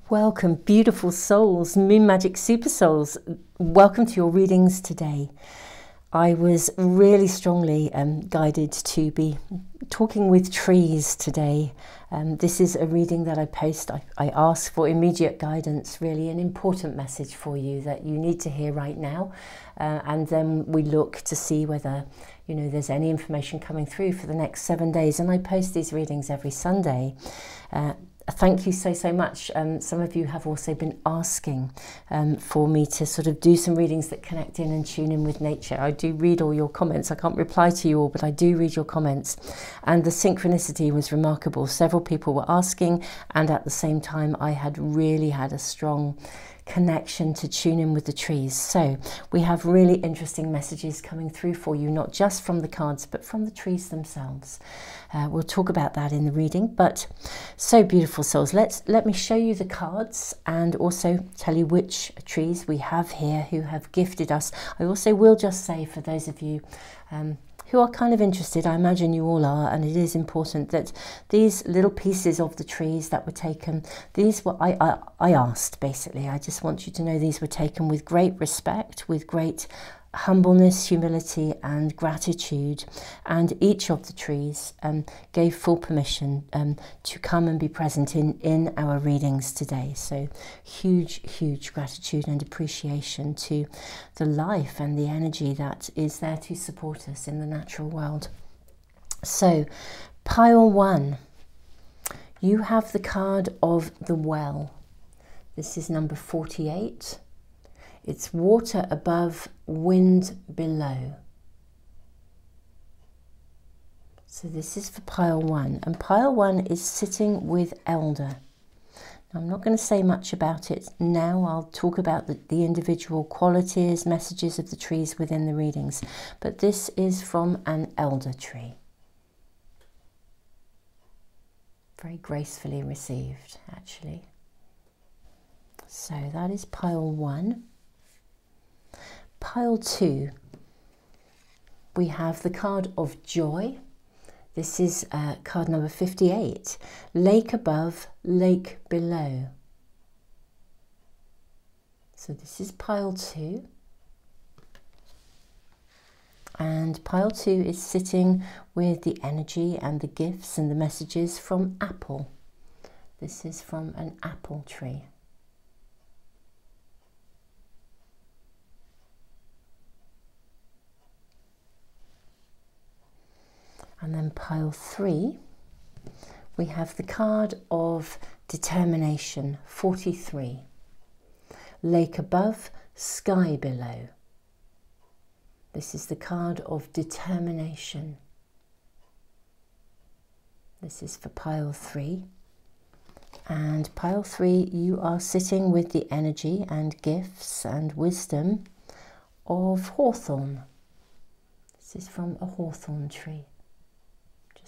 Welcome, beautiful souls, Moon Magic Super Souls. Welcome to your readings today. I was really strongly guided to be talking with trees today. This is a reading that I post. I ask for immediate guidance, really an important message for you that you need to hear right now. And then we look to see whether, there's any information coming through for the next 7 days. And I post these readings every Sunday. Thank you so much. Some of you have also been asking for me to sort of do some readings that connect in and tune in with nature. I do read all your comments. I can't reply to you all, but I do read your comments. And the synchronicity was remarkable. Several people were asking, and at the same time, I had really had a strong connection to tune in with the trees. So we have really interesting messages coming through for you, not just from the cards, but from the trees themselves. We'll talk about that in the reading, but so beautiful souls. Let me show you the cards and also tell you which trees we have here who have gifted us. I also will just say, for those of you who are kind of interested, I imagine you all are, and it is important that these little pieces of the trees that were taken, these were, I asked basically, I just want you to know these were taken with great respect, with great humbleness, humility and gratitude, and each of the trees gave full permission to come and be present in our readings today. So huge gratitude and appreciation to the life and the energy that is there to support us in the natural world. So pile 1, you have the card of the well. This is number 48. It's water above, wind below. So this is for pile 1. And pile 1 is sitting with elder. Now, I'm not going to say much about it now. I'll talk about the individual qualities, messages of the trees within the readings. But this is from an elder tree. Very gracefully received, actually. So that is pile 1. Pile 2, we have the card of joy. This is card number 58, lake above, lake below. So this is pile 2. And pile 2 is sitting with the energy and the gifts and the messages from apple. This is from an apple tree. And then pile 3, we have the card of determination, 43. Lake above, sky below. This is the card of determination. This is for pile 3. And pile 3, you are sitting with the energy and gifts and wisdom of hawthorn. This is from a hawthorn tree.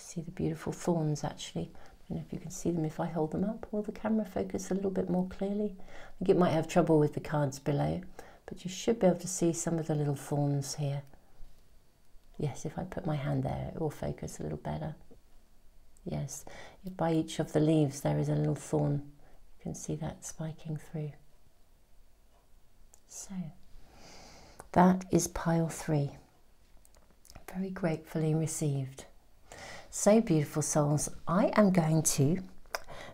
See the beautiful thorns, actually. I don't know if you can see them if I hold them up. Will the camera focus a little bit more clearly? I think it might have trouble with the cards below, but you should be able to see some of the little thorns here. Yes, if I put my hand there, it will focus a little better. Yes, by each of the leaves there is a little thorn. You can see that spiking through. So, that is pile 3. Very gratefully received. So beautiful souls, I am going to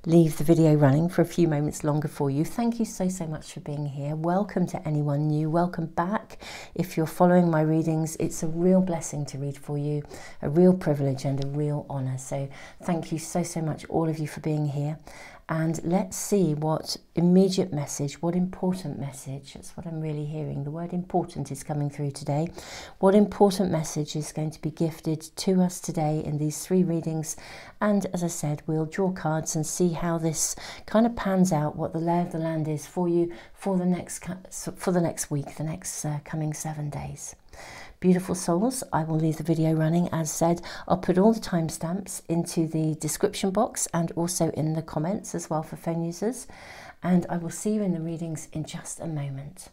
leave the video running for a few moments longer for you. Thank you so much for being here. Welcome to anyone new. Welcome back. If you're following my readings, it's a real blessing to read for you, a real privilege and a real honor. So thank you so much, all of you, for being here. And let's see what immediate message, what important message, that's what I'm really hearing. The word important is coming through today. What important message is going to be gifted to us today in these 3 readings. And as I said, we'll draw cards and see how this kind of pans out, what the lay of the land is for you for the next week, the next coming 7 days. Beautiful souls, I will leave the video running. As said, I'll put all the timestamps into the description box and also in the comments as well for phone users. And I will see you in the readings in just a moment.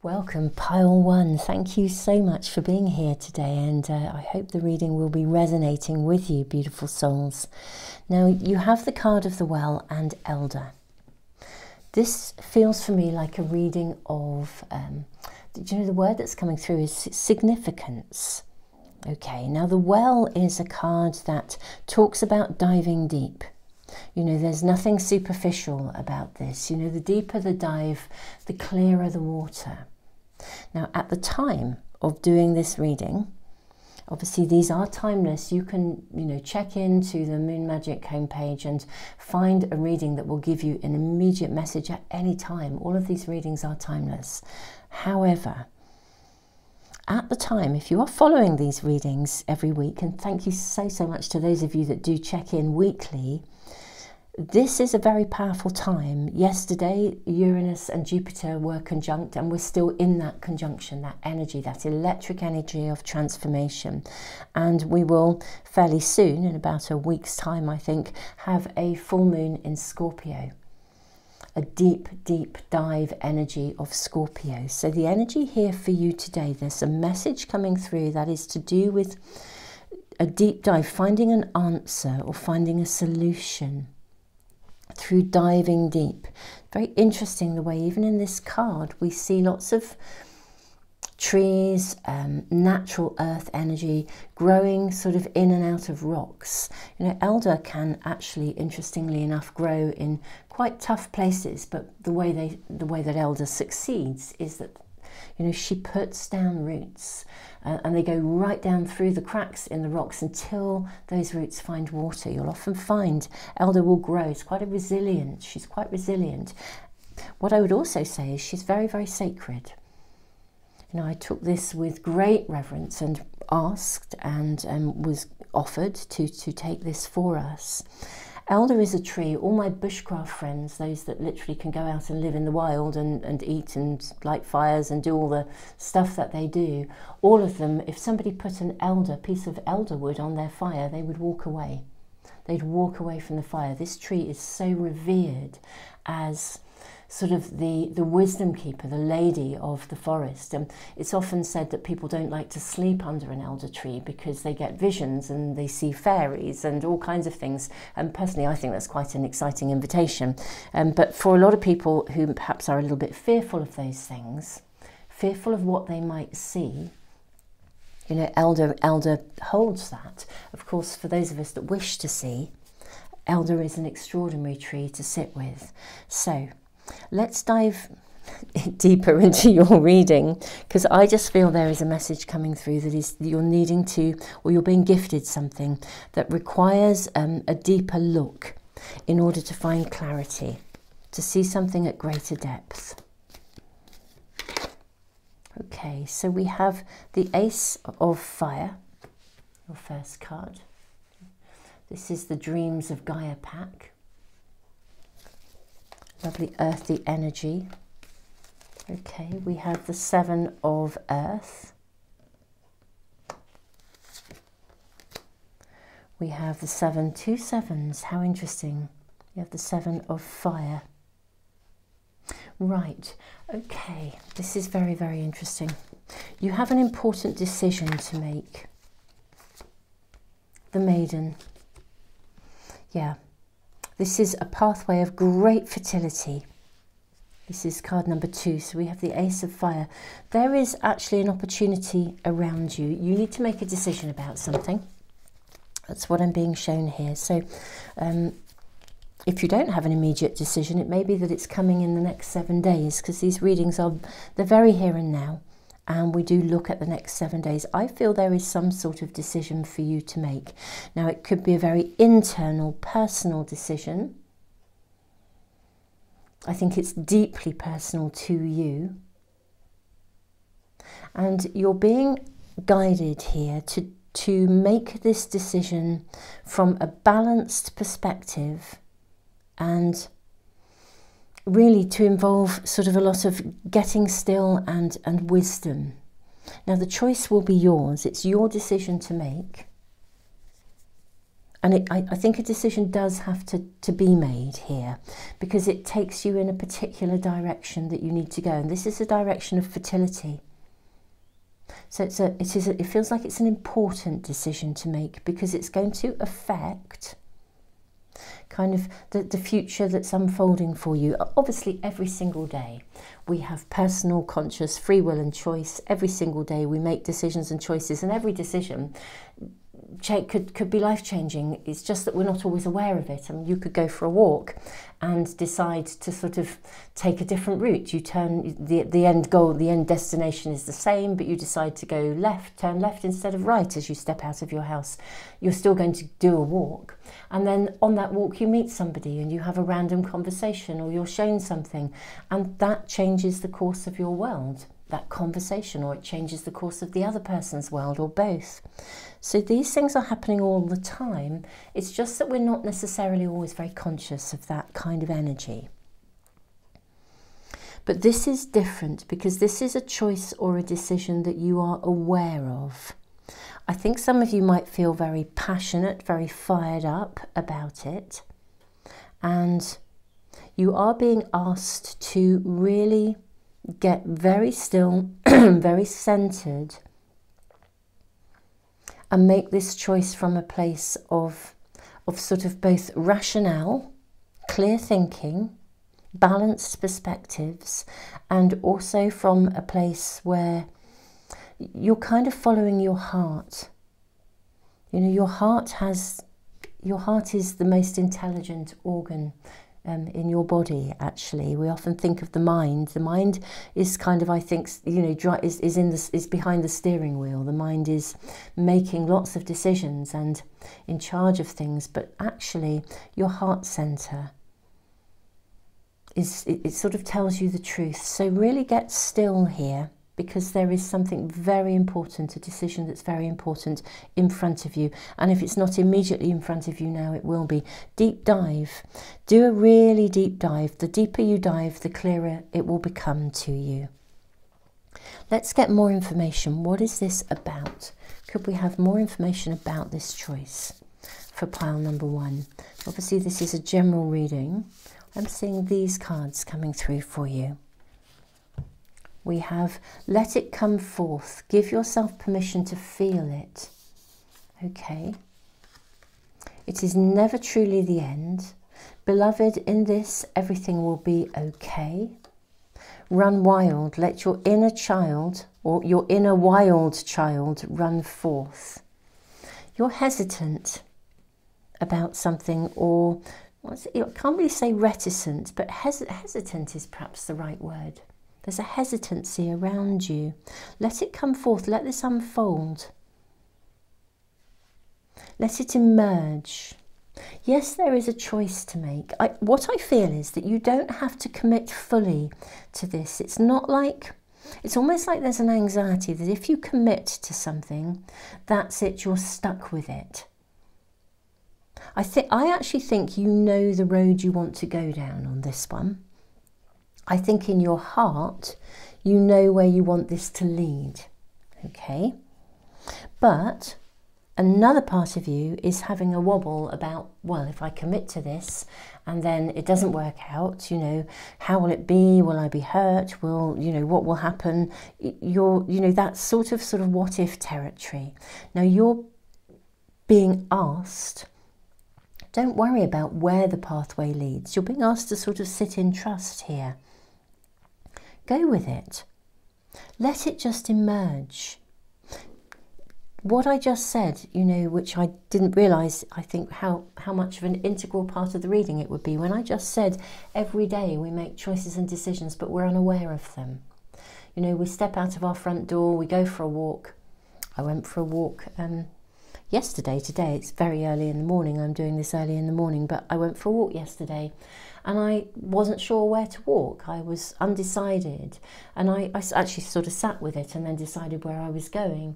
Welcome, Pile 1. Thank you so much for being here today, and I hope the reading will be resonating with you, beautiful souls. Now, you have the card of the Well and Elder. This feels for me like a reading of, do you know the word that's coming through is significance. Okay, now the Well is a card that talks about diving deep. You know, there's nothing superficial about this. You know, the deeper the dive, the clearer the water. Now, at the time of doing this reading, obviously these are timeless. You can, you know, check into the Moon Magic homepage and find a reading that will give you an immediate message at any time. All of these readings are timeless. However, at the time, if you are following these readings every week, and thank you so much to those of you that do check in weekly, this is a very powerful time. Yesterday, Uranus and Jupiter were conjunct, and we're still in that conjunction, that energy, that electric energy of transformation. And we will fairly soon, in about a week's time, I think, have a full moon in Scorpio. A deep dive energy of Scorpio. So the energy here for you today, there's a message coming through that is to do with a deep dive, finding an answer or finding a solution through diving deep. Very interesting the way even in this card we see lots of trees, natural earth energy growing sort of in and out of rocks. You know, Elder can actually, interestingly enough, grow in quite tough places, but the way that Elder succeeds is that, you know, she puts down roots and they go right down through the cracks in the rocks until those roots find water. You'll often find Elder will grow. She's quite resilient. What I would also say is she's very sacred. You know, I took this with great reverence and asked and was offered to take this for us. Elder is a tree. All my bushcraft friends, those that literally can go out and live in the wild and eat and light fires and do all the stuff that they do, all of them, if somebody put an piece of elder wood on their fire, they would walk away. They'd walk away from the fire. This tree is so revered as sort of the wisdom keeper, the lady of the forest. And it's often said that people don't like to sleep under an elder tree because they get visions and they see fairies and all kinds of things. And personally, I think that's quite an exciting invitation. But for a lot of people who perhaps are a little bit fearful of those things, fearful of what they might see, you know, Elder holds that. Of course, for those of us that wish to see, Elder is an extraordinary tree to sit with. So let's dive deeper into your reading, because I just feel there is a message coming through that is you're needing to, or you're being gifted something that requires a deeper look in order to find clarity, to see something at greater depth. Okay, so we have the Ace of Fire, your first card. This is the Dreams of Gaia pack. Lovely earthy energy. Okay, we have the Seven of Earth. We have the 2 sevens. How interesting. You have the 7 of Fire. Right, okay, this is very interesting. You have an important decision to make. The Maiden. Yeah. This is a pathway of great fertility. This is card number 2. So we have the Ace of Fire. There is actually an opportunity around you. You need to make a decision about something. That's what I'm being shown here. So if you don't have an immediate decision, it may be that it's coming in the next 7 days, because these readings they're very here and now. And we do look at the next 7 days. I feel there is some sort of decision for you to make. Now, it could be a very internal, personal decision. I think it's deeply personal to you. And you're being guided here to make this decision from a balanced perspective, and really to involve sort of a lot of getting still and wisdom. Now the choice will be yours. It's your decision to make. And I think a decision does have to be made here, because it takes you in a particular direction that you need to go. And this is a direction of fertility. So it feels like it's an important decision to make, because it's going to affect kind of the future that's unfolding for you. Obviously, every single day we have personal, conscious, free will and choice. Every single day we make decisions and choices, and every decision could be life-changing. It's just that we're not always aware of it. I mean, you could go for a walk and decide to sort of take a different route. You turn, the end goal, the end destination is the same, but you decide to go left, turn left instead of right as you step out of your house. You're still going to do a walk, and then on that walk you meet somebody and you have a random conversation, or you're shown something, and that changes the course of your world, that conversation, or it changes the course of the other person's world, or both. So these things are happening all the time. It's just that we're not necessarily always very conscious of that kind of energy. But this is different, because this is a choice or a decision that you are aware of. I think some of you might feel very passionate, very fired up about it, and you are being asked to really get very still, very centered, and make this choice from a place of sort of both rationale, clear thinking, balanced perspectives, and also from a place where you're kind of following your heart. You know, your heart is the most intelligent organ in your body, actually. We often think of the mind. The mind is kind of, I think, you know, is behind the steering wheel. The mind is making lots of decisions and in charge of things, but actually your heart center it sort of tells you the truth. So really get still here, because there is something very important, a decision that's very important in front of you. And if it's not immediately in front of you now, it will be. Deep dive. Do a really deep dive. The deeper you dive, the clearer it will become to you. Let's get more information. What is this about? Could we have more information about this choice for pile number 1? Obviously, this is a general reading. I'm seeing these cards coming through for you. We have, let it come forth. Give yourself permission to feel it. Okay. It is never truly the end. Beloved, in this, everything will be okay. Run wild. Let your inner child, or your inner wild child, run forth. You're hesitant about something, or I can't really say reticent, but hesitant is perhaps the right word. There's a hesitancy around you. Let it come forth. Let this unfold. Let it emerge. Yes, there is a choice to make. What I feel is that you don't have to commit fully to this. It's not like, it's almost like there's an anxiety that if you commit to something, that's it, you're stuck with it. I actually think you know the road you want to go down on this one. I think in your heart, you know where you want this to lead, okay? But another part of you is having a wobble about, well, if I commit to this and then it doesn't work out, you know, how will it be? Will I be hurt? Will, you know, what will happen? You know, that's sort of what if territory. Now you're being asked, don't worry about where the pathway leads. You're being asked to sort of sit in trust here. Go with it. Let it just emerge. What I just said, you know, which I didn't realise, I think, how much of an integral part of the reading it would be. When I just said, every day we make choices and decisions, but we're unaware of them. You know, we step out of our front door, we go for a walk. I went for a walk yesterday. Today it's very early in the morning. I'm doing this early in the morning, but I went for a walk yesterday. And I wasn't sure where to walk. I was undecided. And I actually sort of sat with it and then decided where I was going.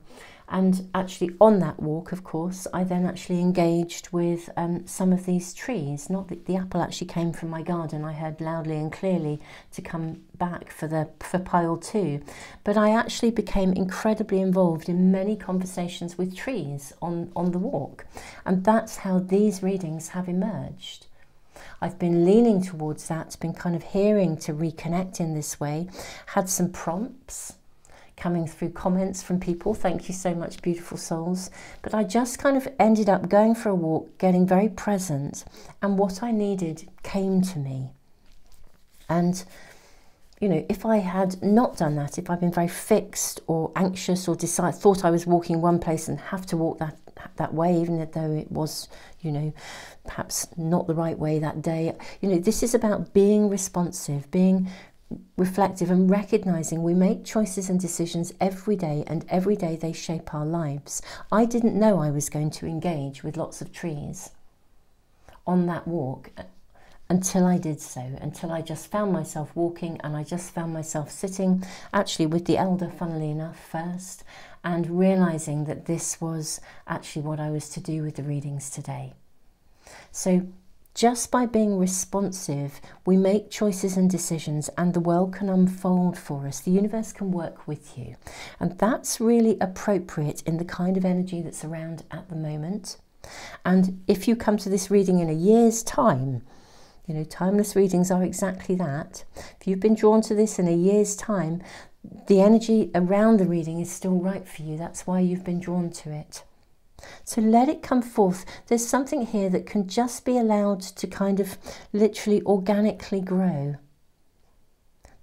And actually on that walk, of course, I then actually engaged with some of these trees. Not that the apple actually came from my garden, I heard loudly and clearly to come back for pile 2. But I actually became incredibly involved in many conversations with trees on the walk. And that's how these readings have emerged. I've been leaning towards that, been kind of hearing to reconnect in this way, had some prompts coming through, comments from people. Thank you so much, beautiful souls. But I just kind of ended up going for a walk, getting very present, and what I needed came to me. And, you know, if I had not done that, if I'd been very fixed or anxious or thought I was walking one place and have to walk that way, even though it was, you know, perhaps not the right way that day. You know, this is about being responsive, being reflective, and recognizing we make choices and decisions every day, and every day they shape our lives. I didn't know I was going to engage with lots of trees on that walk until I did so, until I just found myself walking, and I just found myself sitting actually with the elder, funnily enough, first, and realizing that this was actually what I was to do with the readings today. So just by being responsive, we make choices and decisions, and the world can unfold for us. The universe can work with you. And that's really appropriate in the kind of energy that's around at the moment. And if you come to this reading in a year's time, you know, timeless readings are exactly that. If you've been drawn to this in a year's time, the energy around the reading is still right for you. That's why you've been drawn to it. So let it come forth. There's something here that can just be allowed to kind of literally organically grow.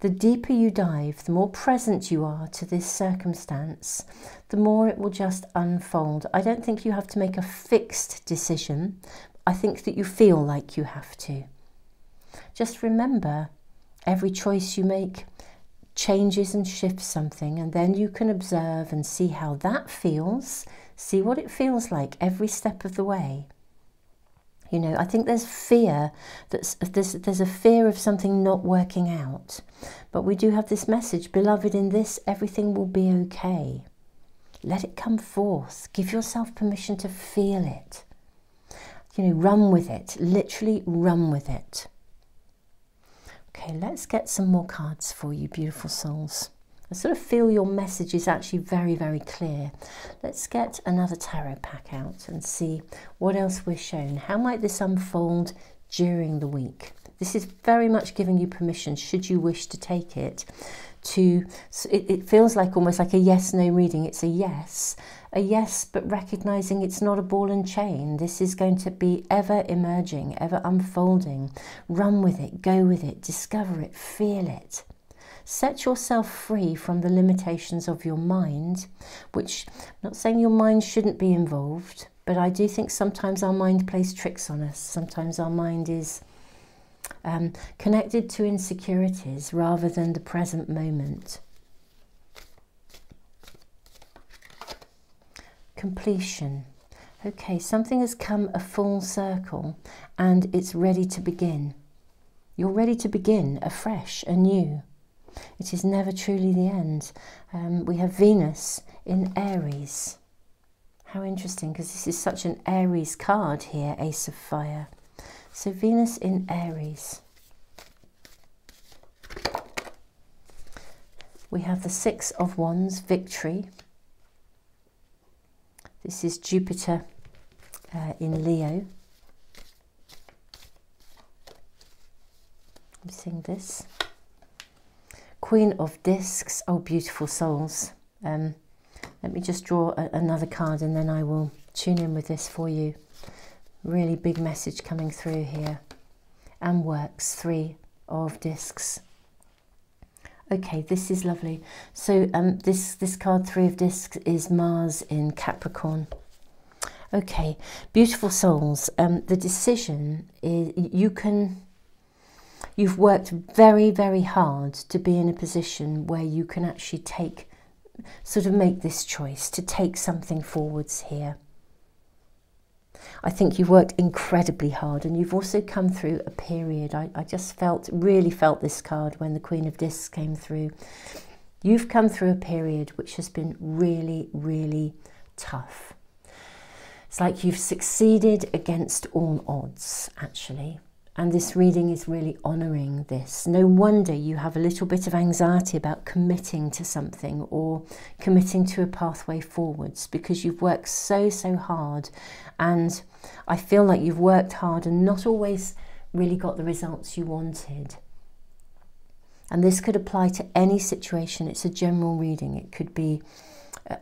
The deeper you dive, the more present you are to this circumstance, the more it will just unfold. I don't think you have to make a fixed decision. I think that you feel like you have to. Just remember, every choice you make changes and shifts something, and then you can observe and see how that feels. See what it feels like every step of the way. You know, I think there's fear, there's a fear of something not working out. But we do have this message, beloved, in this, everything will be okay. Let it come forth. Give yourself permission to feel it. You know, run with it. Literally run with it. Okay, let's get some more cards for you, beautiful souls. I sort of feel your message is actually very, very clear. Let's get another tarot pack out and see what else we're shown. How might this unfold during the week? This is very much giving you permission, should you wish to take it, to, it feels like almost like a yes-no reading. It's a yes, but recognizing it's not a ball and chain. This is going to be ever emerging, ever unfolding. Run with it, go with it, discover it, feel it. Set yourself free from the limitations of your mind, which, I'm not saying your mind shouldn't be involved, but I do think sometimes our mind plays tricks on us. Sometimes our mind is connected to insecurities rather than the present moment. Completion. Okay, something has come a full circle and it's ready to begin. You're ready to begin afresh, anew. It is never truly the end. We have Venus in Aries. How interesting, because this is such an Aries card here, Ace of Fire. So Venus in Aries. We have the Six of Wands, victory. This is Jupiter in Leo. I'm seeing this. Queen of Discs. Oh, beautiful souls. Let me just draw another card and then I will tune in with this for you. Really big message coming through here. And Works, Three of Discs. Okay, this is lovely. So this card, Three of Discs, is Mars in Capricorn. Okay, beautiful souls. The decision is you've worked very, very hard to be in a position where you can actually make this choice, to take something forwards here. I think you've worked incredibly hard, and you've also come through a period. I just really felt this card when the Queen of Discs came through. You've come through a period which has been really, really tough. It's like you've succeeded against all odds, actually. And this reading is really honouring this. No wonder you have a little bit of anxiety about committing to something or committing to a pathway forwards, because you've worked so hard. And I feel like you've worked hard and not always really got the results you wanted. And this could apply to any situation. It's a general reading. It could be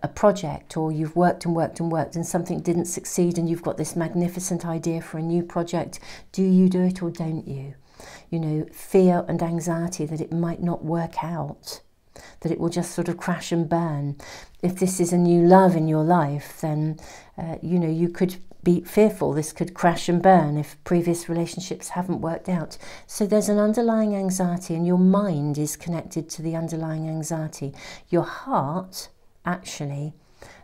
a project, or you've worked and worked and worked and something didn't succeed and you've got this magnificent idea for a new project. Do you do it or don't you? You know, fear and anxiety that it might not work out, that it will just sort of crash and burn. If this is a new love in your life, then, you know, you could be fearful this could crash and burn if previous relationships haven't worked out. So there's an underlying anxiety, and your mind is connected to the underlying anxiety. Your heart actually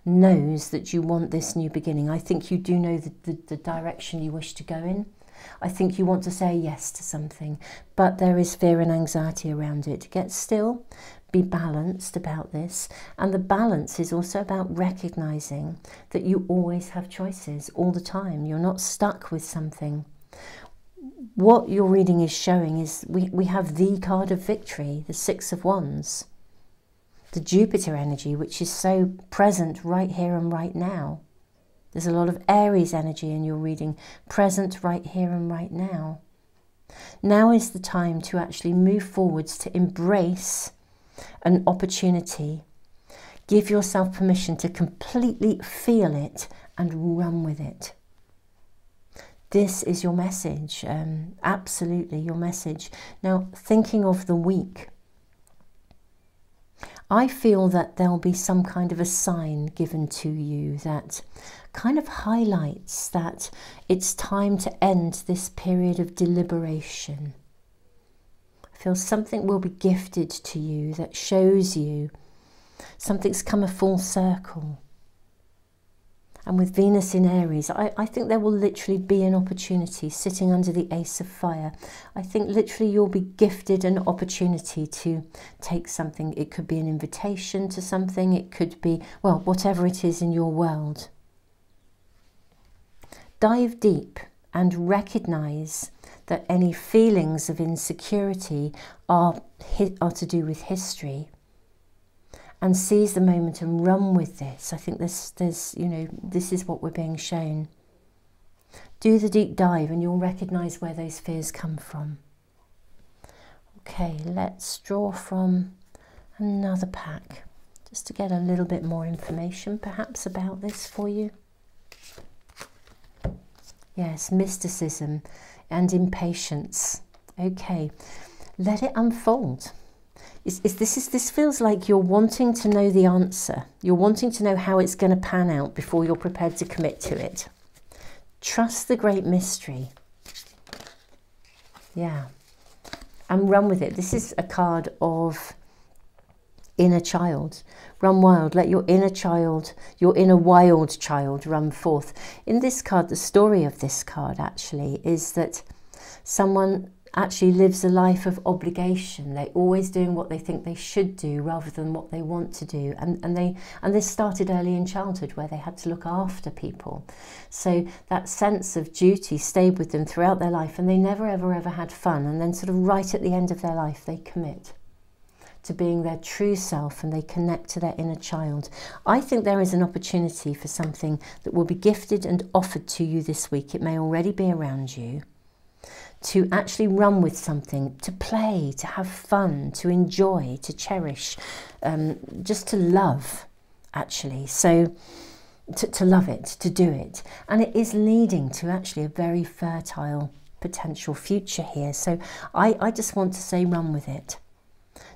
knows that you want this new beginning. I think you do know the direction you wish to go in. I think you want to say yes to something, but there is fear and anxiety around it. Get still, be balanced about this. And the balance is also about recognizing that you always have choices all the time. You're not stuck with something. What your reading is showing is we have the card of victory, the Six of Wands. The Jupiter energy, which is so present right here and right now. There's a lot of Aries energy in your reading, present right here and right now. Now is the time to actually move forwards, to embrace an opportunity. Give yourself permission to completely feel it and run with it. This is your message, absolutely your message. Now, thinking of the week, I feel that there'll be some kind of a sign given to you that kind of highlights that it's time to end this period of deliberation. I feel something will be gifted to you that shows you something's come a full circle. And with Venus in Aries, I think there will literally be an opportunity sitting under the Ace of Fire. I think literally you'll be gifted an opportunity to take something. It could be an invitation to something. It could be, well, whatever it is in your world. Dive deep and recognize that any feelings of insecurity are to do with history. And seize the moment and run with this. I think there's, you know, this is what we're being shown. Do the deep dive and you'll recognize where those fears come from. Okay, let's draw from another pack, just to get a little bit more information perhaps about this for you. Yes, mysticism and impatience. Okay, let it unfold. This feels like you're wanting to know the answer. You're wanting to know how it's going to pan out before you're prepared to commit to it. Trust the great mystery. Yeah. And run with it. This is a card of inner child. Run wild. Let your inner child, your inner wild child run forth. In this card, the story of this card actually is that someone actually lives a life of obligation. They're always doing what they think they should do rather than what they want to do. And this started early in childhood, where they had to look after people. So that sense of duty stayed with them throughout their life, and they never ever had fun. And then sort of right at the end of their life, they commit to being their true self and they connect to their inner child. I think there is an opportunity for something that will be gifted and offered to you this week. It may already be around you. To actually run with something, to play, to have fun, to enjoy, to cherish, just to love, actually. So to love it, to do it. And it is leading to actually a very fertile potential future here. So I just want to say run with it.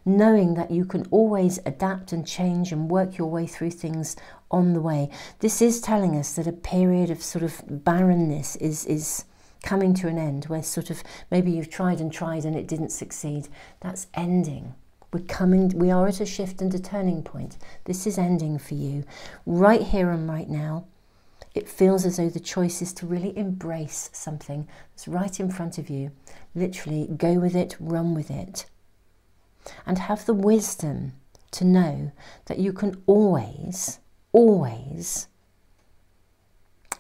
Knowing that you can always adapt and change and work your way through things on the way. This is telling us that a period of sort of barrenness is coming to an end, where sort of maybe you've tried and it didn't succeed. That's ending. We are at a shift and a turning point. This is ending for you right here and right now. It feels as though the choice is to really embrace something that's right in front of you. Literally go with it, run with it, and have the wisdom to know that you can always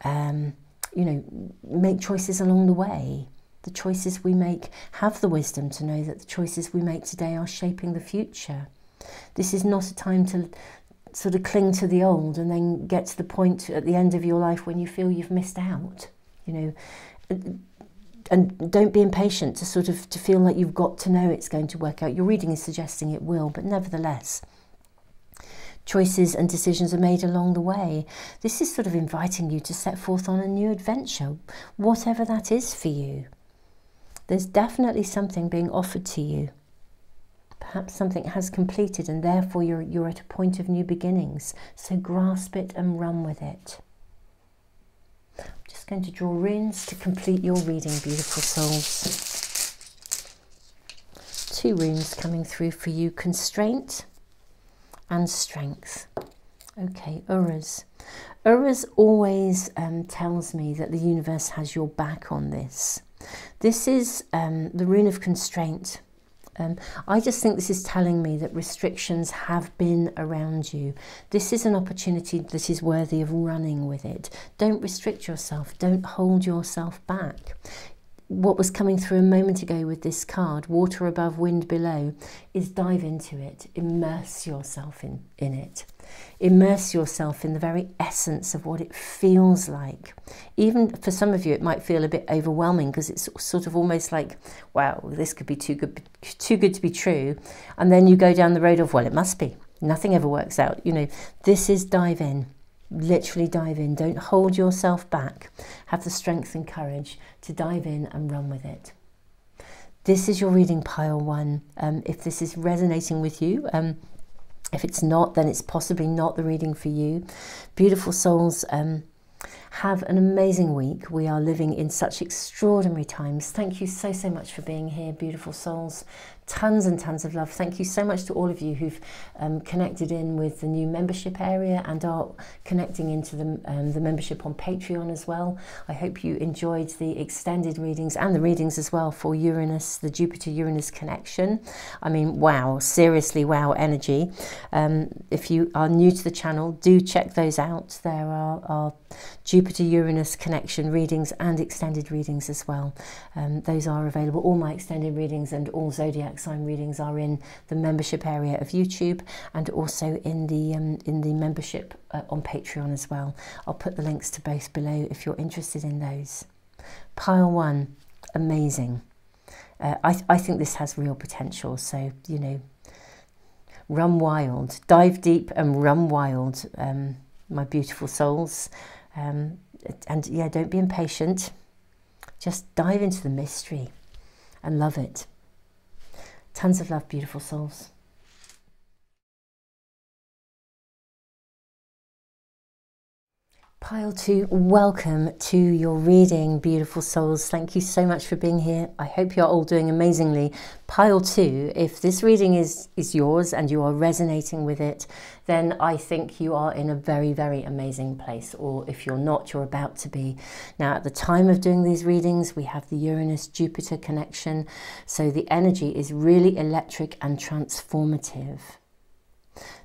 you know, make choices along the way. The choices we make, have the wisdom to know that the choices we make today are shaping the future. This is not a time to sort of cling to the old and then get to the point at the end of your life when you feel you've missed out, you know. And don't be impatient to feel like you've got to know it's going to work out. Your reading is suggesting it will, but nevertheless, choices and decisions are made along the way. This is sort of inviting you to set forth on a new adventure, whatever that is for you. There's definitely something being offered to you. Perhaps something has completed and therefore you're at a point of new beginnings. So grasp it and run with it. I'm just going to draw runes to complete your reading, beautiful souls. 2 runes coming through for you: constraint and strength. Okay, Uras. Uras always tells me that the universe has your back on this. This is the rune of constraint. I just think this is telling me that restrictions have been around you. This is an opportunity that is worthy of running with it. Don't restrict yourself. Don't hold yourself back. What was coming through a moment ago with this card, water above, wind below, is dive into it. Immerse yourself in it. Immerse yourself in the very essence of what it feels like. Even for some of you, it might feel a bit overwhelming because it's sort of almost like, wow, this could be too good to be true. And then you go down the road of, well, it must be. Nothing ever works out. You know, this is dive in. Literally dive in. Don't hold yourself back. Have the strength and courage to dive in and run with it. This is your reading, pile 1. If this is resonating with you, if it's not, then it's possibly not the reading for you. Beautiful souls, have an amazing week. We are living in such extraordinary times. Thank you so much for being here, beautiful souls. Tons and tons of love. Thank you so much to all of you who've connected in with the new membership area and are connecting into the membership on Patreon as well. I hope you enjoyed the extended readings and the readings as well for Uranus, the Jupiter-Uranus connection. I mean, wow, seriously, wow energy. If you are new to the channel, do check those out. There are Jupiter-Uranus connection readings and extended readings as well. Those are available. All my extended readings and all zodiac sign readings are in the membership area of YouTube and also in the membership on Patreon as well. I'll put the links to both below if you're interested in those. Pile 1, amazing. I think this has real potential, so, you know, run wild. Dive deep and run wild, my beautiful souls. And yeah, don't be impatient. Just dive into the mystery and love it. Tons of love, beautiful souls. Pile 2, welcome to your reading, beautiful souls. Thank you so much for being here. I hope you're all doing amazingly. Pile 2, if this reading is yours and you are resonating with it, then I think you are in a very, very amazing place. Or if you're not, you're about to be. Now, at the time of doing these readings, we have the Uranus-Jupiter connection. So the energy is really electric and transformative.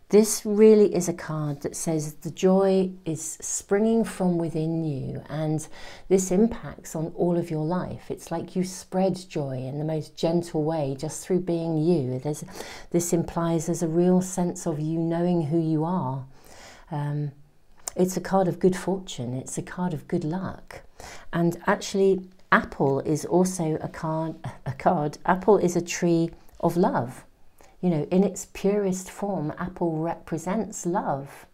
This really is a card that says the joy is springing from within you, and this impacts on all of your life. It's like you spread joy in the most gentle way just through being you. This implies there's a real sense of you knowing who you are. It's a card of good fortune. It's a card of good luck. And actually, Apple is also a card. Apple is a tree of love. You know, in its purest form, apple represents love.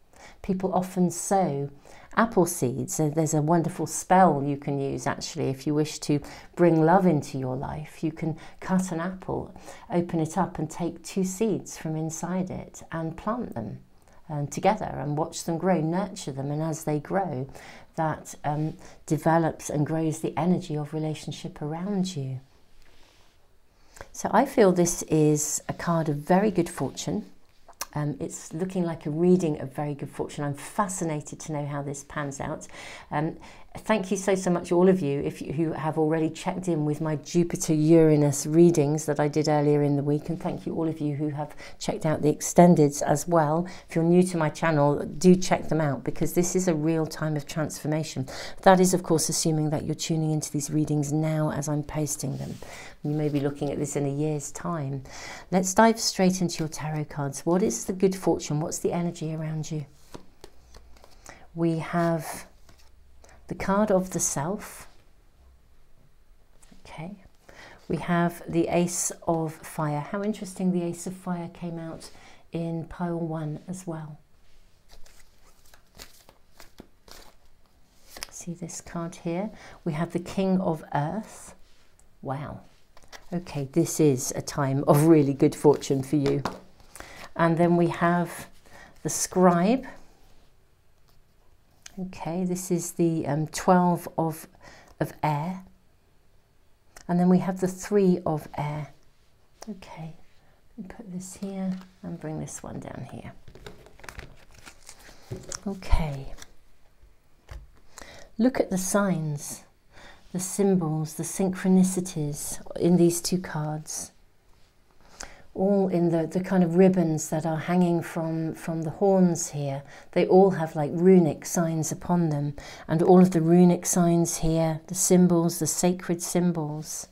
People often sow apple seeds. So there's a wonderful spell you can use, actually, if you wish to bring love into your life. You can cut an apple, open it up and take 2 seeds from inside it and plant them together and watch them grow, nurture them. And as they grow, that develops and grows the energy of relationship around you. So I feel this is a card of very good fortune. It's looking like a reading of very good fortune. I'm fascinated to know how this pans out. Thank you so much, all of you, who have already checked in with my Jupiter-Uranus readings that I did earlier in the week. And thank you, all of you who have checked out the extendeds as well. If you're new to my channel, do check them out, because this is a real time of transformation. That is, of course, assuming that you're tuning into these readings now as I'm posting them. You may be looking at this in a year's time. Let's dive straight into your tarot cards. What is the good fortune? What's the energy around you? We have the card of the Self. Okay. We have the Ace of Fire. How interesting, the Ace of Fire came out in pile 1 as well. See this card here? We have the King of Earth. Wow. Okay, this is a time of really good fortune for you. And then we have the Scribe. Okay, this is the 12 of air. And then we have the 3 of air. Okay, put this here and bring this one down here. Okay. Look at the signs, the symbols, the synchronicities in these 2 cards. All in the kind of ribbons that are hanging from the horns here. They all have like runic signs upon them. And all of the runic signs here, the symbols, the sacred symbols.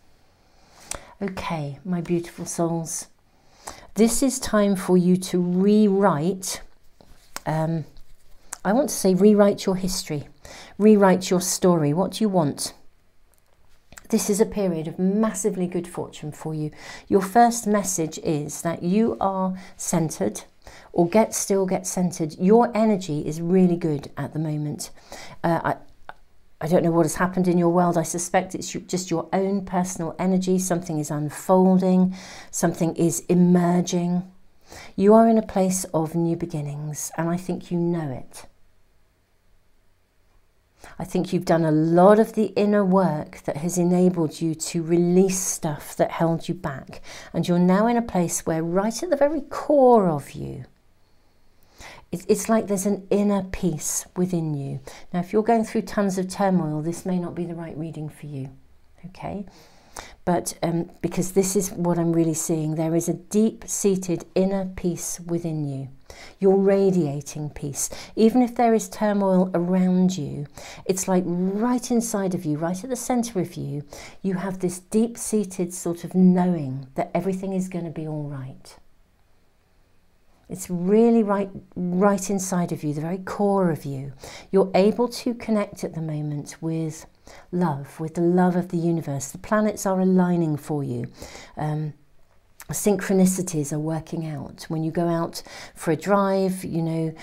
Okay, my beautiful souls. This is time for you to rewrite, I want to say rewrite your history. Rewrite your story. What do you want? This is a period of massively good fortune for you. Your first message is that you are centered, or get centered. Your energy is really good at the moment. I don't know what has happened in your world. I suspect it's just your own personal energy. Something is unfolding. Something is emerging. You are in a place of new beginnings, and I think you know it. I think you've done a lot of the inner work that has enabled you to release stuff that held you back. And you're now in a place where right at the very core of you, it's like there's an inner peace within you. Now, if you're going through tons of turmoil, this may not be the right reading for you, okay? But because this is what I'm really seeing, there is a deep-seated inner peace within you. You're radiating peace. Even if there is turmoil around you, it's like right inside of you, right at the center of you, you have this deep-seated sort of knowing that everything is going to be all right. It's really right inside of you, the very core of you. You're able to connect at the moment with love, with the love of the universe. The planets are aligning for you. Synchronicities are working out. When you go out for a drive, you know,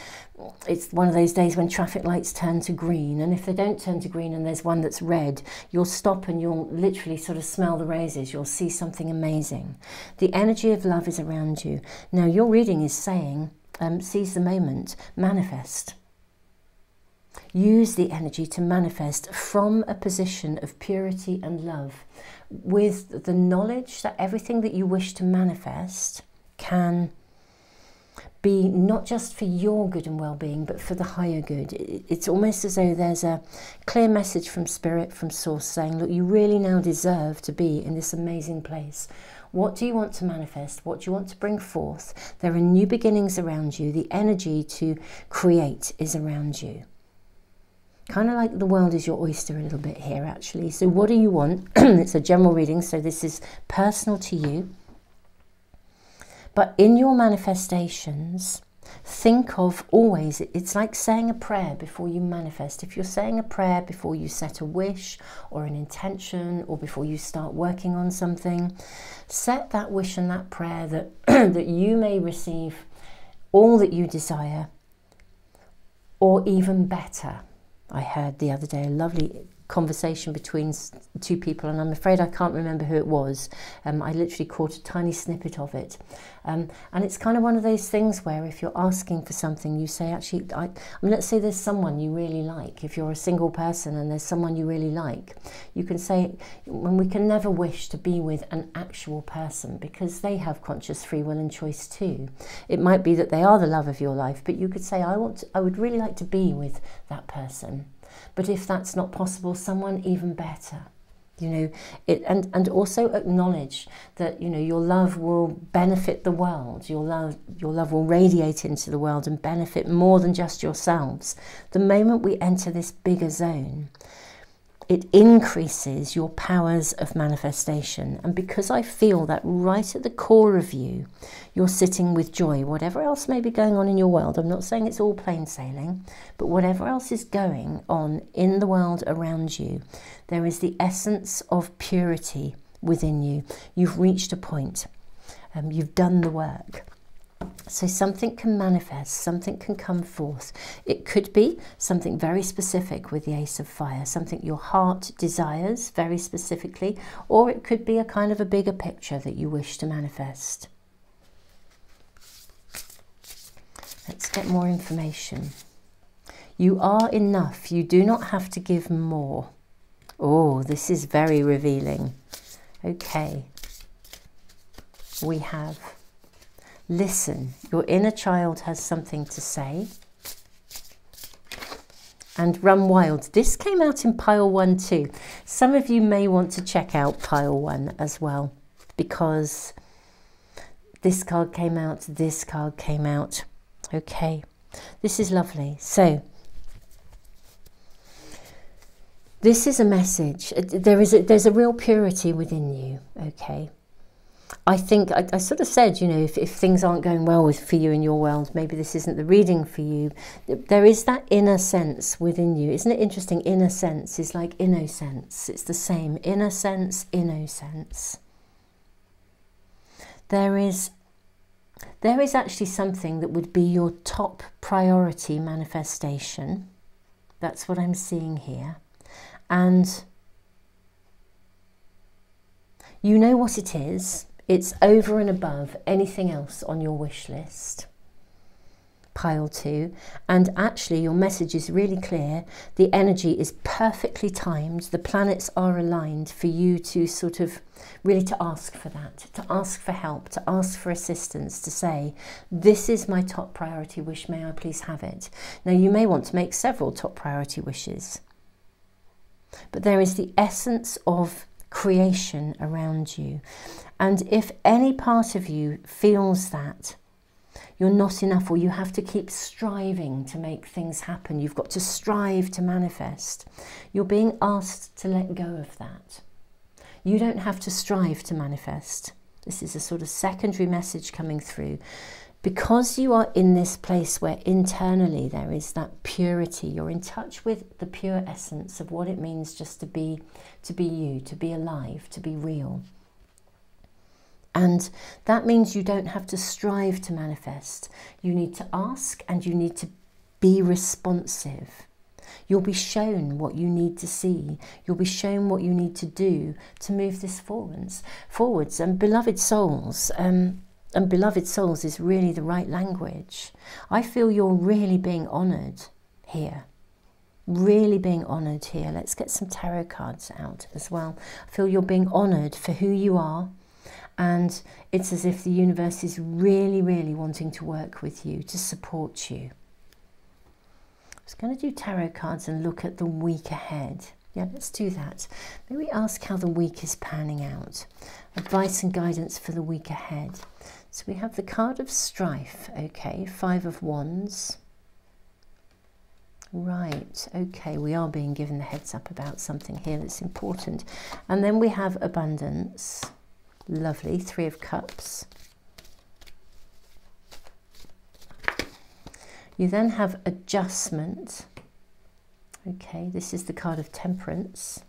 it's one of those days when traffic lights turn to green, and if they don't turn to green and there's one that's red, you'll stop and you'll literally sort of smell the roses. You'll see something amazing. The energy of love is around you. Now, your reading is saying, seize the moment, manifest. Use the energy to manifest from a position of purity and love, with the knowledge that everything that you wish to manifest can be not just for your good and well-being, but for the higher good. It's almost as though there's a clear message from Spirit, from Source, saying, look, you really now deserve to be in this amazing place. What do you want to manifest? What do you want to bring forth? There are new beginnings around you. The energy to create is around you. Kind of like the world is your oyster a little bit here, actually. So what do you want? It's a general reading, so this is personal to you. But in your manifestations, think of always, it's like saying a prayer before you manifest. If you're saying a prayer before you set a wish or an intention, or before you start working on something, set that wish and that prayer that, that you may receive all that you desire, or even better. I heard the other day a lovely conversation between 2 people, and I'm afraid I can't remember who it was. I literally caught a tiny snippet of it. And it's kind of one of those things where if you're asking for something, you say, actually, I mean, let's say there's someone you really like. If you're a single person and there's someone you really like, you can say, when we can never wish to be with an actual person, because they have conscious free will and choice too. It might be that they are the love of your life, but you could say, I would really like to be with that person. But if that's not possible, someone even better. You know, and also acknowledge that, you know, your love will benefit the world. Your love will radiate into the world and benefit more than just yourselves. The moment we enter this bigger zone, it increases your powers of manifestation. And because I feel that right at the core of you, you're sitting with joy, whatever else may be going on in your world. I'm not saying it's all plain sailing, but whatever else is going on in the world around you, there is the essence of purity within you. You've reached a point. You've done the work. So something can manifest, something can come forth. It could be something very specific with the Ace of Fire, something your heart desires very specifically, or it could be a kind of a bigger picture that you wish to manifest. Let's get more information. You are enough. You do not have to give more. Oh, this is very revealing. Okay. We have... Listen, your inner child has something to say. And run wild. This came out in pile 1 too. Some of you may want to check out pile 1 as well, because this card came out, this card came out. Okay, this is lovely. So, this is a message. There's a real purity within you, okay? I think, I sort of said, you know, if things aren't going well for you in your world, maybe this isn't the reading for you. There is that inner sense within you. Isn't it interesting? Inner sense is like innocence. It's the same. Inner sense, innocence. There is actually something that would be your top priority manifestation. That's what I'm seeing here. And you know what it is. It's over and above anything else on your wish list. Pile 2. And actually your message is really clear. The energy is perfectly timed. The planets are aligned for you to sort of really to ask for that, to ask for help, to ask for assistance, to say, this is my top priority wish, may I please have it? Now you may want to make several top priority wishes, but there is the essence of creation around you. And if any part of you feels that you're not enough, or you have to keep striving to make things happen, you've got to strive to manifest, you're being asked to let go of that. You don't have to strive to manifest. This is a sort of secondary message coming through. Because you are in this place where internally there is that purity, you're in touch with the pure essence of what it means just to be you, to be alive, to be real. And that means you don't have to strive to manifest. You need to ask and you need to be responsive. You'll be shown what you need to see. You'll be shown what you need to do to move this forwards. And beloved souls, and beloved souls is really the right language. I feel you're really being honoured here. Really being honoured here. Let's get some tarot cards out as well. I feel you're being honoured for who you are. And it's as if the universe is really, really wanting to work with you, to support you. I was going to do tarot cards and look at the week ahead. Yeah, let's do that. Maybe ask how the week is panning out. Advice and guidance for the week ahead. So we have the card of strife, okay, 5 of Wands. Right, okay, we are being given the heads up about something here that's important. And then we have abundance. Lovely, 3 of Cups. You then have adjustment. Okay, this is the card of Temperance.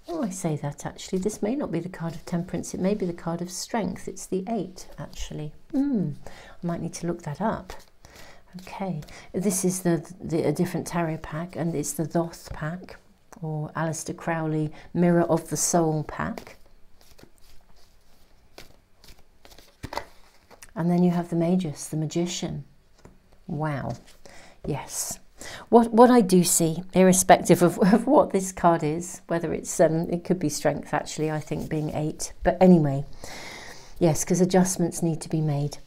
Oh, I say that actually. This may not be the card of Temperance. It may be the card of Strength. It's the 8 actually. I might need to look that up. Okay, this is a different tarot pack, and it's the Thoth pack, or Aleister Crowley Mirror of the Soul pack. And then you have the Magus, the Magician. Wow, yes. What I do see, irrespective of what this card is, whether it's, it could be Strength actually, I think being 8, but anyway, Yes, because adjustments need to be made.